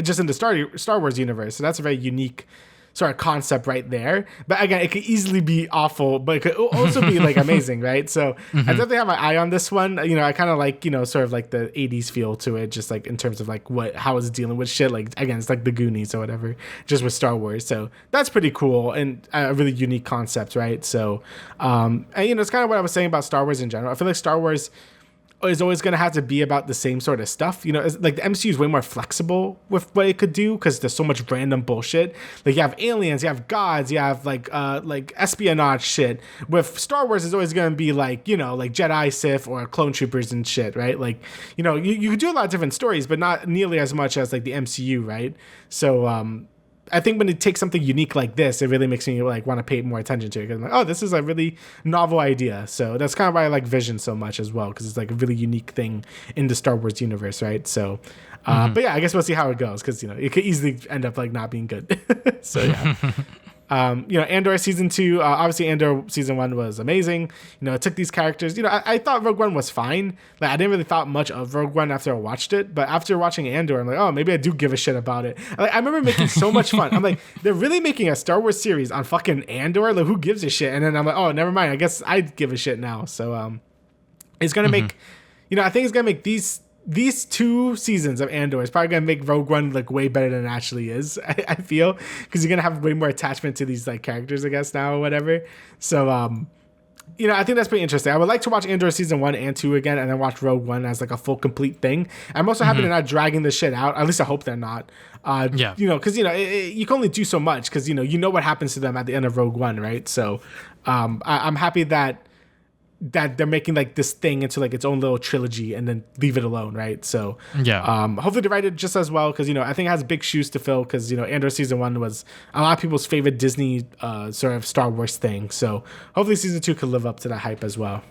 Just in the Star Wars universe, so that's a very unique sort of concept right there. But again, it could easily be awful, but it could also be like amazing, right? So I definitely have my eye on this one. I kind of like, sort of like the 80s feel to it, just like in terms of like how it's dealing with shit. Like, again, it's like the Goonies or whatever, just with Star Wars. So that's pretty cool and a really unique concept, right? So, and it's kind of what I was saying about Star Wars in general. I feel like Star Wars is always going to have to be about the same sort of stuff. It's like the MCU is way more flexible with what it could do because there's so much random bullshit. Like, you have aliens, you have gods, you have like espionage shit. With Star Wars, it's always going to be like, like Jedi, Sith, or clone troopers and shit, right? Like, you could do a lot of different stories, but not nearly as much as like the MCU, right? So, I think when it takes something unique like this, it really makes me like want to pay more attention to it. Because I'm like, oh, this is a really novel idea. So that's kind of why I like Vision so much as well, because it's like a really unique thing in the Star Wars universe, right? So, but yeah, I guess we'll see how it goes, because it could easily end up like not being good. So yeah. Andor season 2, obviously Andor season 1 was amazing. It took these characters. I thought Rogue One was fine. Like, I didn't really thought much of Rogue One after I watched it, but after watching Andor, I'm like, oh, maybe I do give a shit about it. Like, I remember making so much fun. I'm like, they're really making a Star Wars series on fucking Andor. Like, who gives a shit? And then I'm like, oh, never mind. I guess I'd give a shit now. So, it's gonna make, I think it's gonna make these 2 seasons of Andor is probably gonna make Rogue One look way better than it actually is. I feel, because you're gonna have way more attachment to these like characters, I guess, now or whatever. So I think that's pretty interesting. I would like to watch Andor season 1 and 2 again, and then watch Rogue One as like a full complete thing. I'm also happy they're not dragging this shit out. At least I hope they're not. Because you can only do so much, because you know what happens to them at the end of Rogue One, right? So I'm happy that they're making like this thing into like its own little trilogy and then leave it alone, right? So hopefully they write it just as well, because I think it has big shoes to fill, because Andor season 1 was a lot of people's favorite Disney sort of Star Wars thing. So hopefully season 2 could live up to that hype as well.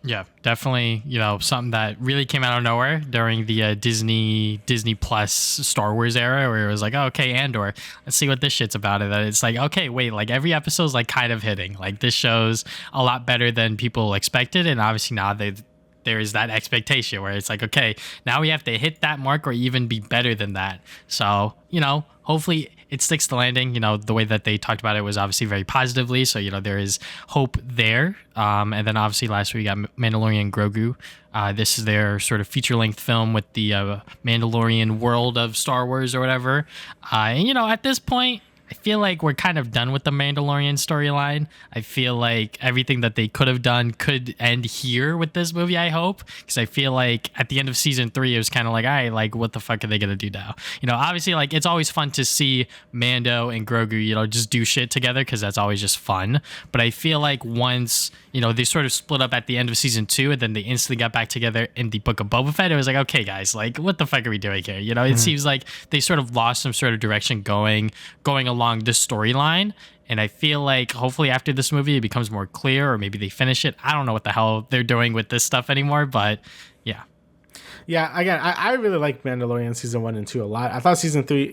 Yeah, definitely, something that really came out of nowhere during the Disney Plus Star Wars era, where it was like, oh, okay, Andor, let's see what this shit's about. And then it's like, okay, wait, like every episode's like kind of hitting. Like, this show's a lot better than people expected, and obviously now there is that expectation where it's like, okay, now we have to hit that mark or even be better than that. So, hopefully it sticks to landing. The way that they talked about it was obviously very positively. So, there is hope there. And then obviously last week we got Mandalorian Grogu. This is their sort of feature-length film with the Mandalorian world of Star Wars or whatever. And, at this point, I feel like we're kind of done with the Mandalorian storyline. I feel like everything that they could have done could end here with this movie, I hope. Because I feel like at the end of season 3, it was kind of like, all right, like, what the fuck are they going to do now? Obviously, like, it's always fun to see Mando and Grogu, just do shit together, because that's always just fun. But I feel like once, they sort of split up at the end of season 2, and then they instantly got back together in the Book of Boba Fett, it was like, okay, guys, like, what the fuck are we doing here? It seems like they sort of lost some sort of direction going along this storyline, and I feel like hopefully after this movie it becomes more clear, or maybe they finish it. I don't know what the hell they're doing with this stuff anymore, but yeah. Again, I really like Mandalorian season 1 and 2 a lot. I thought season 3,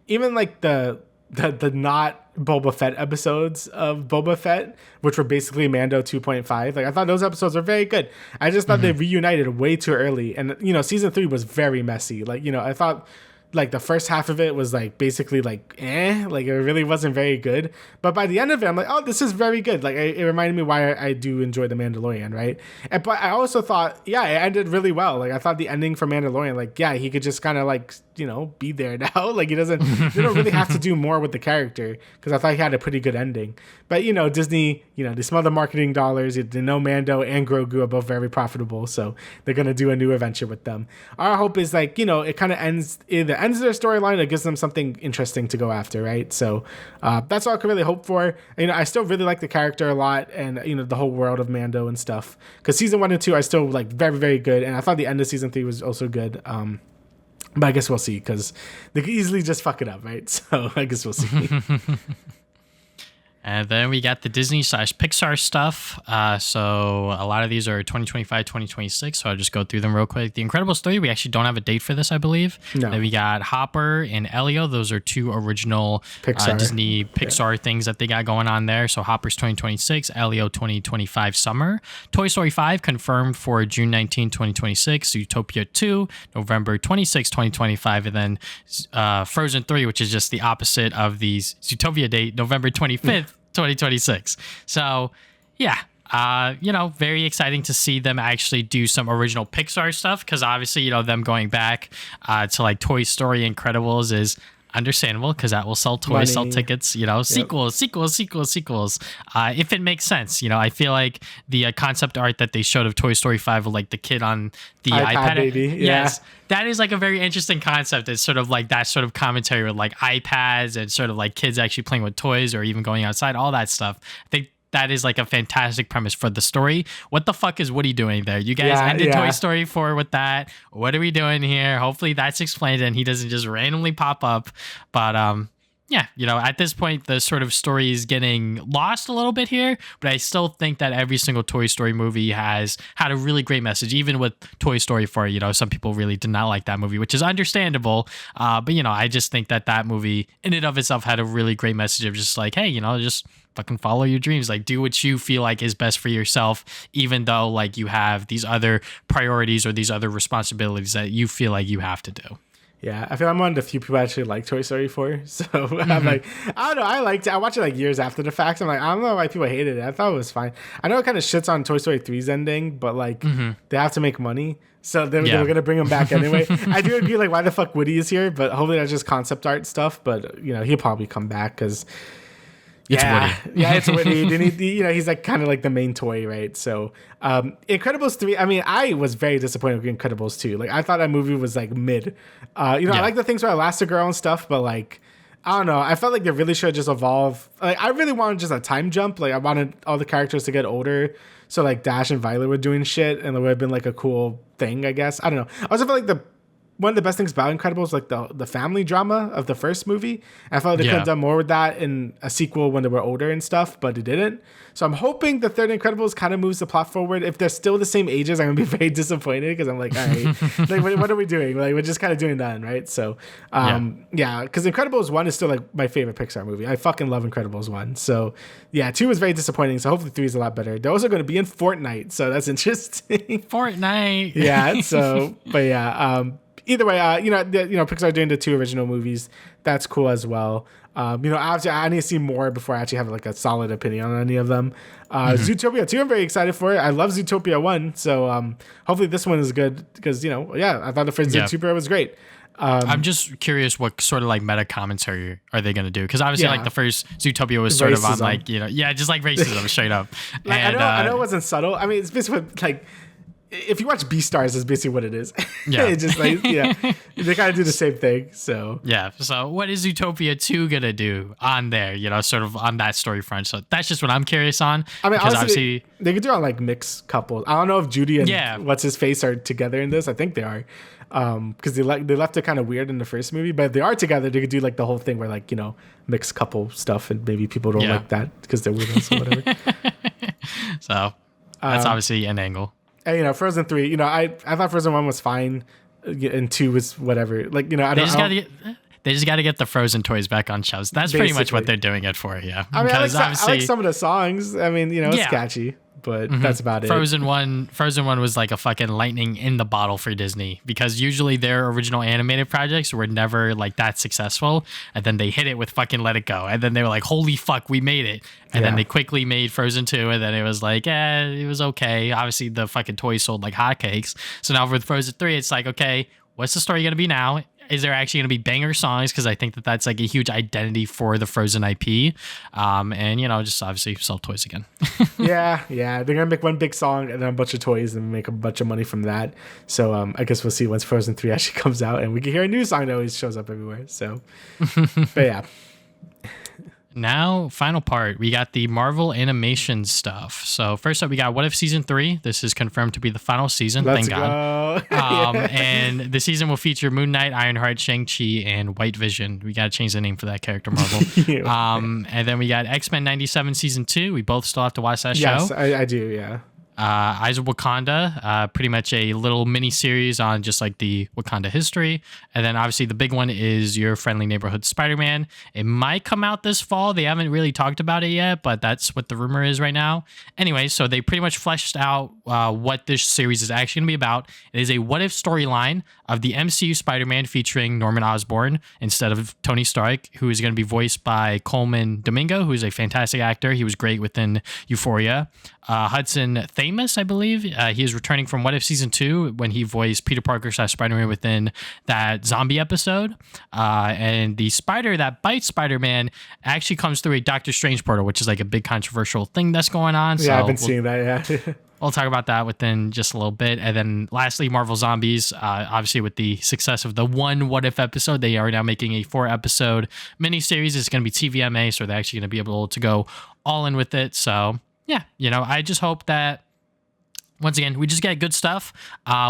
even like the not Boba Fett episodes of Boba Fett, which were basically Mando 2.5, like, I thought those episodes were very good. I just thought they reunited way too early, and season 3 was very messy. Like, I thought like the first half of it was like basically like like it really wasn't very good. But by the end of it, I'm like, oh, this is very good. Like it reminded me why I do enjoy the Mandalorian, right? But I also thought, yeah, it ended really well. Like I thought the ending for Mandalorian, like yeah, he could just kind of like be there now. Like they don't really have to do more with the character, because I thought he had a pretty good ending. But Disney, they smell the marketing dollars. They know Mando and Grogu are both very profitable, so they're gonna do a new adventure with them. Our hope is like it kind of ends their storyline, or gives them something interesting to go after, right? So that's all I can really hope for. I still really like the character a lot, and the whole world of Mando and stuff. Because season 1 and 2 I still like very, very good, and I thought the end of season 3 was also good. But I guess we'll see, because they could easily just fuck it up, right? So I guess we'll see. And then we got the Disney/Pixar stuff. So a lot of these are 2025, 2026. So I'll just go through them real quick. The Incredibles 3, we actually don't have a date for this, I believe. No. Then we got Hopper and Elio. Those are two original Disney Pixar things that they got going on there. So Hopper's 2026, Elio 2025 summer. Toy Story 5 confirmed for June 19, 2026. Zootopia 2, November 26, 2025. And then Frozen 3, which is just the opposite of the Zootopia date, November 25th. 2026. So yeah, very exciting to see them actually do some original Pixar stuff, because obviously them going back to like Toy Story, Incredibles is understandable, because that will sell toys, sell tickets, sequels. If it makes sense, I feel like the concept art that they showed of Toy Story 5 with like the kid on the iPad baby. Yes, that is like a very interesting concept. It's sort of like that sort of commentary with like iPads and sort of like kids actually playing with toys or even going outside, all that stuff. I think that is like a fantastic premise for the story. What the fuck is Woody doing there? You guys ended Toy Story 4 with that. What are we doing here? Hopefully that's explained and he doesn't just randomly pop up. But at this point, the sort of story is getting lost a little bit here, but I still think that every single Toy Story movie has had a really great message, even with Toy Story 4. Some people really did not like that movie, which is understandable. But I just think that movie in and of itself had a really great message of just like, hey, just fucking follow your dreams. Like, do what you feel like is best for yourself, even though like you have these other priorities or these other responsibilities that you feel like you have to do. Yeah, I feel I'm one of the few people who actually like Toy Story 4. So I'm like, I don't know. I liked it. I watched it like years after the fact. I'm like, I don't know why people hated it. I thought it was fine. I know it kind of shits on Toy Story 3's ending, but like they have to make money. So they were going to bring him back anyway. I do agree, like, why the fuck Woody is here, but hopefully that's just concept art stuff. But, he'll probably come back because... It's Woody. Yeah, it's Woody. And he's like kind of like the main toy, right? So, Incredibles 3. I mean, I was very disappointed with Incredibles 2. Like, I thought that movie was like mid. I like the things where Elastigirl and stuff, but like, I don't know. I felt like they really should just evolve. Like, I really wanted just a time jump. Like, I wanted all the characters to get older. So like Dash and Violet were doing shit, and it would have been like a cool thing, I guess. I don't know. I also feel like one of the best things about Incredibles, like the family drama of the first movie. I felt like they could have done more with that in a sequel when they were older and stuff, but it didn't. So I'm hoping the third Incredibles kind of moves the plot forward. If they're still the same ages, I'm gonna be very disappointed, because I'm like, all right, like what are we doing? Like, we're just kind of doing that, right? So because Incredibles 1 is still like my favorite Pixar movie. I fucking love Incredibles 1. So 2 was very disappointing. So hopefully 3 is a lot better. They're also going to be in Fortnite, so that's interesting. Fortnite. Yeah. So, but either way, Pixar doing the 2 original movies, that's cool as well. Obviously I need to see more before I actually have like a solid opinion on any of them. Zootopia 2, I'm very excited for it. I love Zootopia 1, so hopefully this one is good, because I thought the first Zootopia was great. I'm just curious what sort of like meta commentary are they going to do, because obviously like the first Zootopia was sort of on like just like racism straight up. Like, and, I know it wasn't subtle. I mean, it's basically like, if you watch Beastars, is basically what it is. Yeah. It's just like, they kind of do the same thing. So so what is Zootopia 2 gonna do on there, sort of on that story front? So that's just what I'm curious on. I mean, honestly, they could do it on like mixed couples. I don't know if Judy and what's his face are together in this. I think they are, because they left it kind of weird in the first movie, but if they are together, they could do like the whole thing where like mixed couple stuff, and maybe people don't like that because they're weirdos or whatever. So that's obviously an angle. And, Frozen 3, I thought Frozen 1 was fine, and 2 was whatever. Like, they They just got to get the Frozen toys back on shelves. That's pretty much what they're doing it for. Yeah. I mean, I like some of the songs. I mean, it's catchy. But that's about it. Frozen one was like a fucking lightning in the bottle for Disney, because usually their original animated projects were never like that successful, and then they hit it with fucking Let It Go, and then they were like, holy fuck, we made it, and then they quickly made Frozen 2, and then it was like, it was okay. Obviously the fucking toys sold like hotcakes. So now with Frozen 3, it's like, okay, what's the story gonna be now? Is there actually going to be banger songs? Because I think that's like a huge identity for the Frozen IP. And, just obviously sell toys again. yeah. They're going to make one big song and then a bunch of toys and make a bunch of money from that. So I guess we'll see once Frozen 3 actually comes out. And we can hear a new song that always shows up everywhere. So, but yeah. Now, final part, we got the Marvel animation stuff. So first up, we got What If Season 3. This is confirmed to be the final season. Let's thank go. God. And the season will feature Moon Knight, Ironheart, Shang-Chi, and White Vision. We got to change the name for that character, Marvel. And then we got X-Men 97 Season 2. We both still have to watch that show. Yes, I do, yeah. Eyes of Wakanda, pretty much a little mini series on just like the Wakanda history. And then obviously the big one is Your Friendly Neighborhood Spider-Man. It might come out this fall. They haven't really talked about it yet, but that's what the rumor is right now. Anyway, so they pretty much fleshed out what this series is actually going to be about. It is a what if storyline of the MCU Spider-Man featuring Norman Osborn instead of Tony Stark, who is going to be voiced by Coleman Domingo, who is a fantastic actor. He was great within Euphoria. Hudson Thamus, I believe. He is returning from What If Season 2 when he voiced Peter Parker / Spider-Man within that zombie episode. And the spider that bites Spider-Man actually comes through a Doctor Strange portal, which is like a big controversial thing that's going on. Yeah, I've been seeing that, yeah. We'll talk about that within just a little bit. And then lastly, Marvel Zombies. Obviously, with the success of the one What If episode, they are now making a 4-episode miniseries. It's going to be TVMA, so they're actually going to be able to go all in with it. So yeah, I just hope that, once again, we just get good stuff.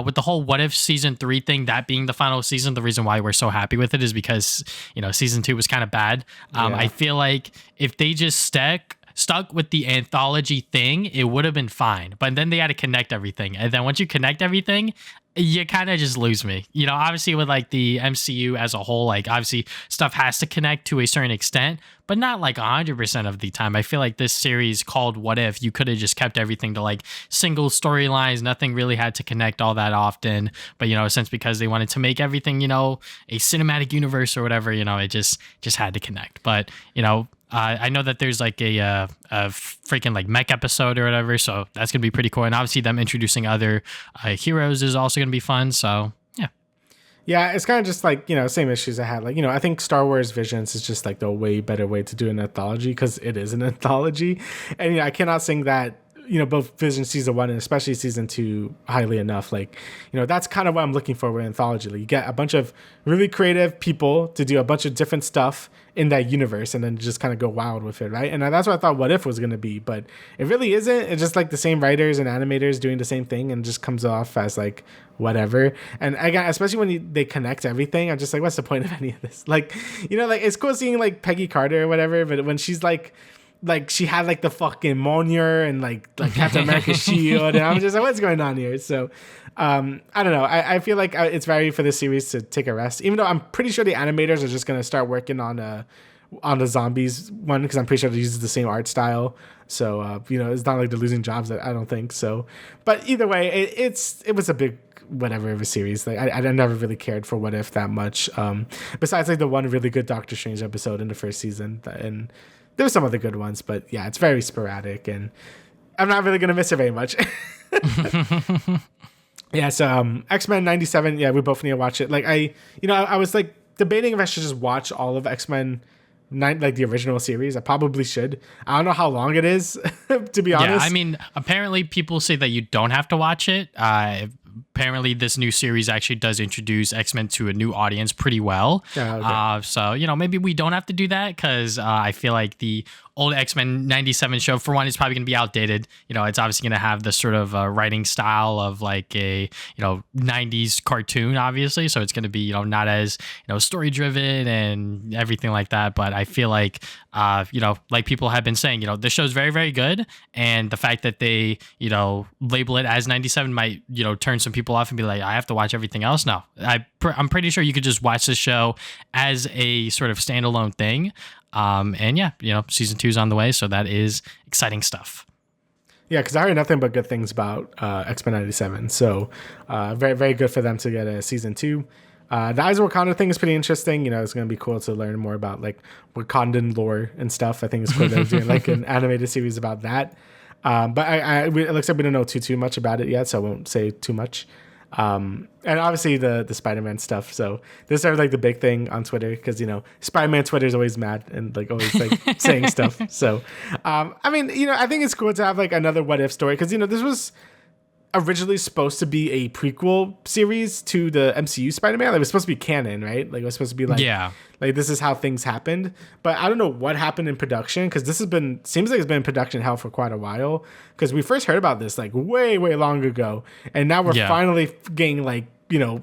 With the whole What If Season 3 thing, that being the final season, the reason why we're so happy with it is because, Season 2 was kind of bad. I feel like if they just stuck with the anthology thing, it would have been fine. But then they had to connect everything. And then once you connect everything, you kind of just lose me. Obviously with like the MCU as a whole, like obviously stuff has to connect to a certain extent, but not like 100% of the time. I feel like this series called What If, you could have just kept everything to like single storylines. Nothing really had to connect all that often. But, since because they wanted to make everything, a cinematic universe or whatever, it just had to connect. But, I know that there's like a freaking like mech episode or whatever, so that's gonna be pretty cool. And obviously them introducing other heroes is also gonna be fun. So yeah, it's kind of just like same issues I had. Like I think Star Wars Visions is just like the way better way to do an anthology because it is an anthology, and I cannot sing that. Both Vision Season 1 and especially Season 2 highly enough. Like, that's kind of what I'm looking for with anthology. Like, you get a bunch of really creative people to do a bunch of different stuff in that universe and then just kind of go wild with it, right? And that's what I thought What If was going to be, but it really isn't. It's just like the same writers and animators doing the same thing and just comes off as like whatever. And again, especially when they connect everything, I'm just like, what's the point of any of this? Like, like it's cool seeing like Peggy Carter or whatever, but when she's like she had like the fucking Mjolnir and like Captain America's shield, and I'm just like, what's going on here? So I don't know. I feel like it's value for this series to take a rest, even though I'm pretty sure the animators are just going to start working on the zombies one because I'm pretty sure they use the same art style. So it's not like they're losing jobs. I don't think so. But either way, it was a big whatever of a series. Like I never really cared for What If that much. Besides like the one really good Doctor Strange episode in the first season, and there were some other good ones, but yeah, it's very sporadic, and I'm not really gonna miss it very much. Yeah, so X-Men 97. Yeah, we both need to watch it. Like I was like debating if I should just watch all of X-Men 9, like the original series. I probably should. I don't know how long it is, to be honest. Yeah, I mean, apparently people say that you don't have to watch it. Apparently this new series actually does introduce X-Men to a new audience pretty well. Yeah, okay. So, maybe we don't have to do that because I feel like the old X-Men 97 show, for one, it's probably going to be outdated. It's obviously going to have the sort of writing style of like a 90s cartoon, obviously. So it's going to be not as story driven and everything like that. But I feel like like people have been saying, the show's very, very good, and the fact that they label it as 97 might turn some people off and be like, I have to watch everything else. No, I'm pretty sure you could just watch the show as a sort of standalone thing. And yeah, season 2 is on the way, so that is exciting stuff. Yeah, because I heard nothing but good things about X-Men 97, so very, very good for them to get a season 2. The Eyes of Wakanda thing is pretty interesting. It's going to be cool to learn more about like Wakandan lore and stuff. I think it's cool they're doing like an animated series about that. But it looks like we don't know too much about it yet, so I won't say too much. And obviously the Spider-Man stuff. So this is like the big thing on Twitter because, Spider-Man Twitter is always mad and like always like saying stuff. So, I mean, I think it's cool to have like another what if story because, this was originally supposed to be a prequel series to the MCU Spider-Man. Like, it was supposed to be canon, right? Like it was supposed to be like, like this is how things happened. But I don't know what happened in production because this seems like it's been in production hell for quite a while. Because we first heard about this like way, way long ago, and now we're finally getting like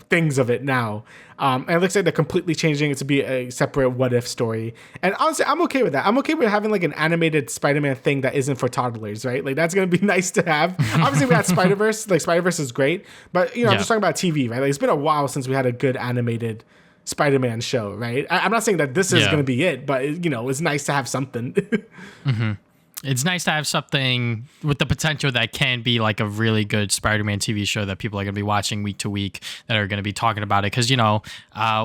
things of it now. And it looks like they're completely changing it to be a separate what if story. And honestly, I'm okay with that. I'm okay with having like an animated Spider-Man thing that isn't for toddlers, right? Like that's going to be nice to have. Obviously we had Spider-Verse, like Spider-Verse is great, but I'm just talking about TV, right? Like it's been a while since we had a good animated Spider-Man show, right? I'm not saying that this is going to be it, but it's nice to have something. It's nice to have something with the potential that can be like a really good Spider-Man TV show that people are going to be watching week to week that are going to be talking about it. Because,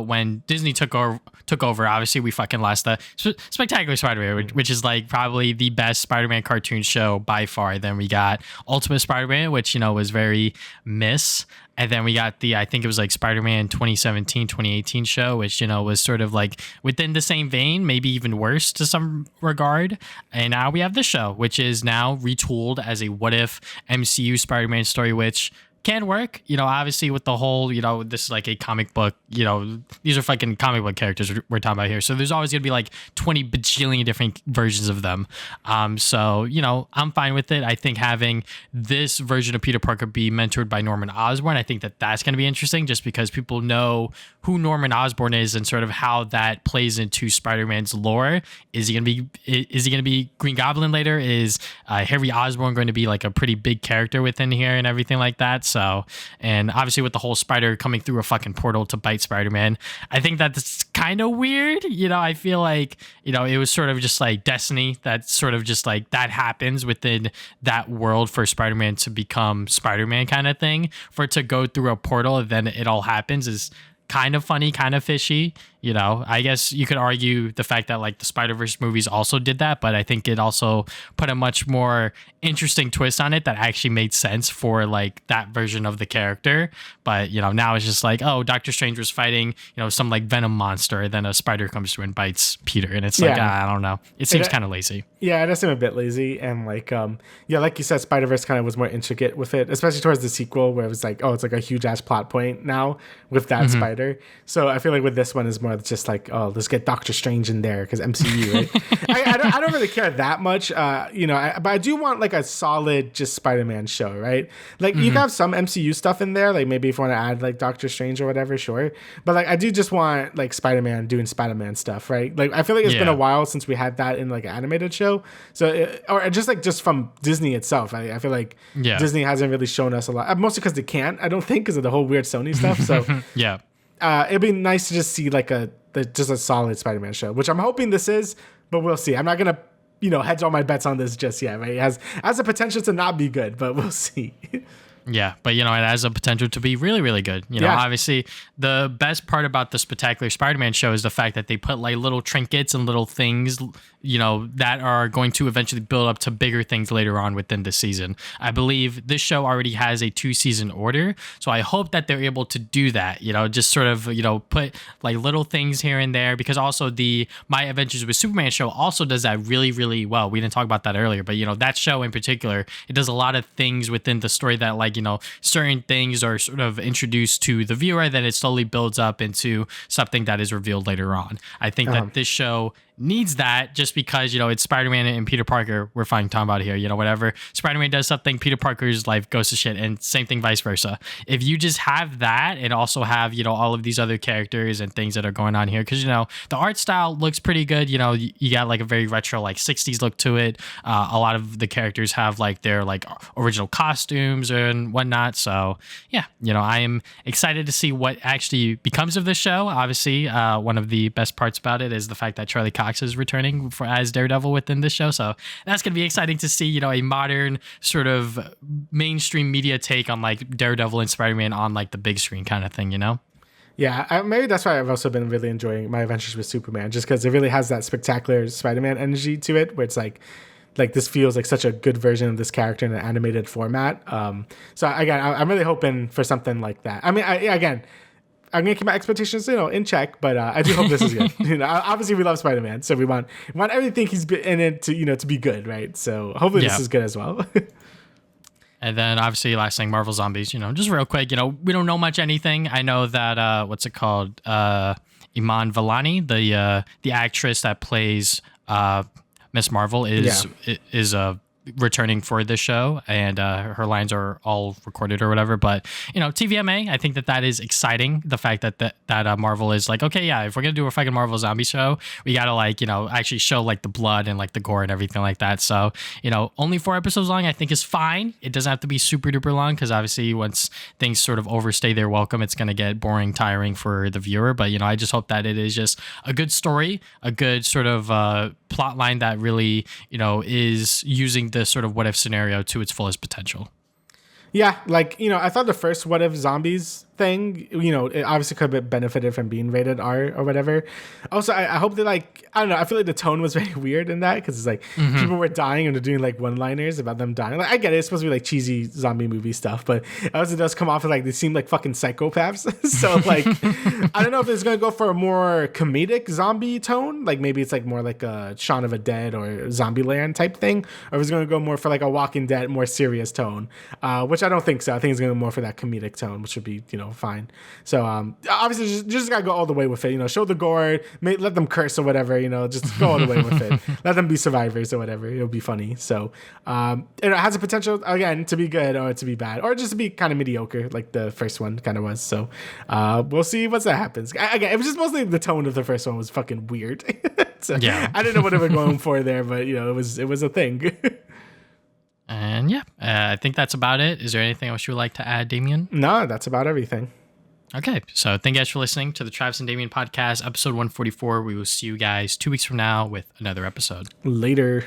when Disney took over, obviously we fucking lost the Spectacular Spider-Man, which is like probably the best Spider-Man cartoon show by far. Then we got Ultimate Spider-Man, which, was very miss. And then we got I think it was like Spider-Man 2017, 2018 show, which, was sort of like within the same vein, maybe even worse to some regard. And now we have this show, which is now retooled as a what if MCU Spider-Man story, which can work, obviously with the whole, this is like a comic book, these are fucking comic book characters we're talking about here. So there's always going to be like 20 bajillion different versions of them. So, I'm fine with it. I think having this version of Peter Parker be mentored by Norman Osborn, I think that's going to be interesting just because people know who Norman Osborn is and sort of how that plays into Spider-Man's lore. Is he going to be Green Goblin later? Is Harry Osborn going to be like a pretty big character within here and everything like that? So, and obviously with the whole spider coming through a fucking portal to bite Spider-Man, I think that's kind of weird. I feel like, it was sort of just like destiny that sort of just like that happens within that world for Spider-Man to become Spider-Man kind of thing. For it to go through a portal and then it all happens is kind of funny, kind of fishy. I guess you could argue the fact that like the Spider-Verse movies also did that, but I think it also put a much more interesting twist on it that actually made sense for like that version of the character. But, now it's just like, oh, Doctor Strange was fighting, some like venom monster, and then a spider comes through and bites Peter. And it's like, I don't know. It seems kind of lazy. Yeah, it does seem a bit lazy. And like, like you said, Spider-Verse kind of was more intricate with it, especially towards the sequel where it was like, oh, it's like a huge ass plot point now with that spider. So I feel like with this one is more just like, oh, let's get Doctor Strange in there because MCU, right? I don't really care that much, but I do want like a solid just Spider-Man show, right? Like you can have some MCU stuff in there, like maybe if you want to add like Doctor Strange or whatever, sure. But like I do just want like Spider-Man doing Spider-Man stuff, right? Like I feel like it's been a while since we had that in like an animated show, or just from Disney itself. I feel like Disney hasn't really shown us a lot, mostly because they can't. I don't think because of the whole weird Sony stuff. So it'd be nice to just see like just a solid Spider-Man show, which I'm hoping this is, but we'll see. I'm not gonna, hedge all my bets on this just yet, right? It has the potential to not be good, but we'll see. Yeah, but it has a potential to be really, really good. Obviously, the best part about the Spectacular Spider-Man show is the fact that they put like little trinkets and little things, that are going to eventually build up to bigger things later on within the season. I believe this show already has a 2-season order, so I hope that they're able to do that. Just sort of put like little things here and there, because also the My Adventures with Superman show also does that really, really well. We didn't talk about that earlier, but that show in particular, it does a lot of things within the story that like certain things are sort of introduced to the viewer, then it slowly builds up into something that is revealed later on. I think that this show needs that just because, it's Spider-Man and Peter Parker we're talking about here. Whatever Spider-Man does something, Peter Parker's life goes to shit, and same thing vice versa. If you just have that and also have, all of these other characters and things that are going on here, because, the art style looks pretty good. You got like a very retro, like 60s look to it. A lot of the characters have like their like original costumes and whatnot. So yeah, I am excited to see what actually becomes of this show. Obviously, one of the best parts about it is the fact that Charlie Cox is returning as Daredevil within this show. So that's going to be exciting to see, a modern sort of mainstream media take on like Daredevil and Spider-Man on like the big screen kind of thing, Yeah, maybe that's why I've also been really enjoying My Adventures with Superman, just because it really has that spectacular Spider-Man energy to it, where it's like this feels like such a good version of this character in an animated format. So again, I'm really hoping for something like that. I mean, I'm gonna keep my expectations, in check, but I do hope this is good. Obviously we love Spider-Man, so we want everything he's in it to, to be good, right? So hopefully this is good as well. And then obviously last thing, Marvel Zombies, just real quick, we don't know much anything. I know that, what's it called? Iman Vellani, the actress that plays Miss Marvel is returning for this show, and her lines are all recorded or whatever. But TVMA, I think that is exciting. The fact that Marvel is like, okay, yeah, if we're gonna do a fucking Marvel zombie show, we gotta like actually show like the blood and like the gore and everything like that. So only 4 episodes long, I think is fine. It doesn't have to be super duper long, because obviously once things sort of overstay their welcome, it's gonna get boring, tiring for the viewer. But I just hope that it is just a good story, a good sort of plot line that really is using the sort of what if scenario to its fullest potential. Yeah, like, I thought the first What If Zombies thing, it obviously could have benefited from being rated R or whatever. Also, I hope that, like, I don't know, I feel like the tone was very weird in that, because it's like people were dying and they're doing like one-liners about them dying. Like, I get it, it's supposed to be like cheesy zombie movie stuff, but it also does come off as like they seem like fucking psychopaths. So like, I don't know if it's gonna go for a more comedic zombie tone, like maybe it's like more like a Shaun of the Dead or Zombieland type thing, or if it's gonna go more for like a Walking Dead, more serious tone, which I don't think so. I think it's gonna go more for that comedic tone, which would be fine. So obviously just gotta go all the way with it. Show the gore, let them curse or whatever. Just go all the way with it. Let them be survivors or whatever. It'll be funny. So it has a potential again to be good or to be bad or just to be kind of mediocre, like the first one kind of was. So we'll see once that happens. Again, it was just mostly the tone of the first one was fucking weird. So yeah, I didn't know what they were going for there, but it was a thing. And yeah, I think that's about it. Is there anything else you would like to add, Damian? No, that's about everything. Okay, so thank you guys for listening to the Travis and Damian podcast, episode 144. We will see you guys 2 weeks from now with another episode. Later.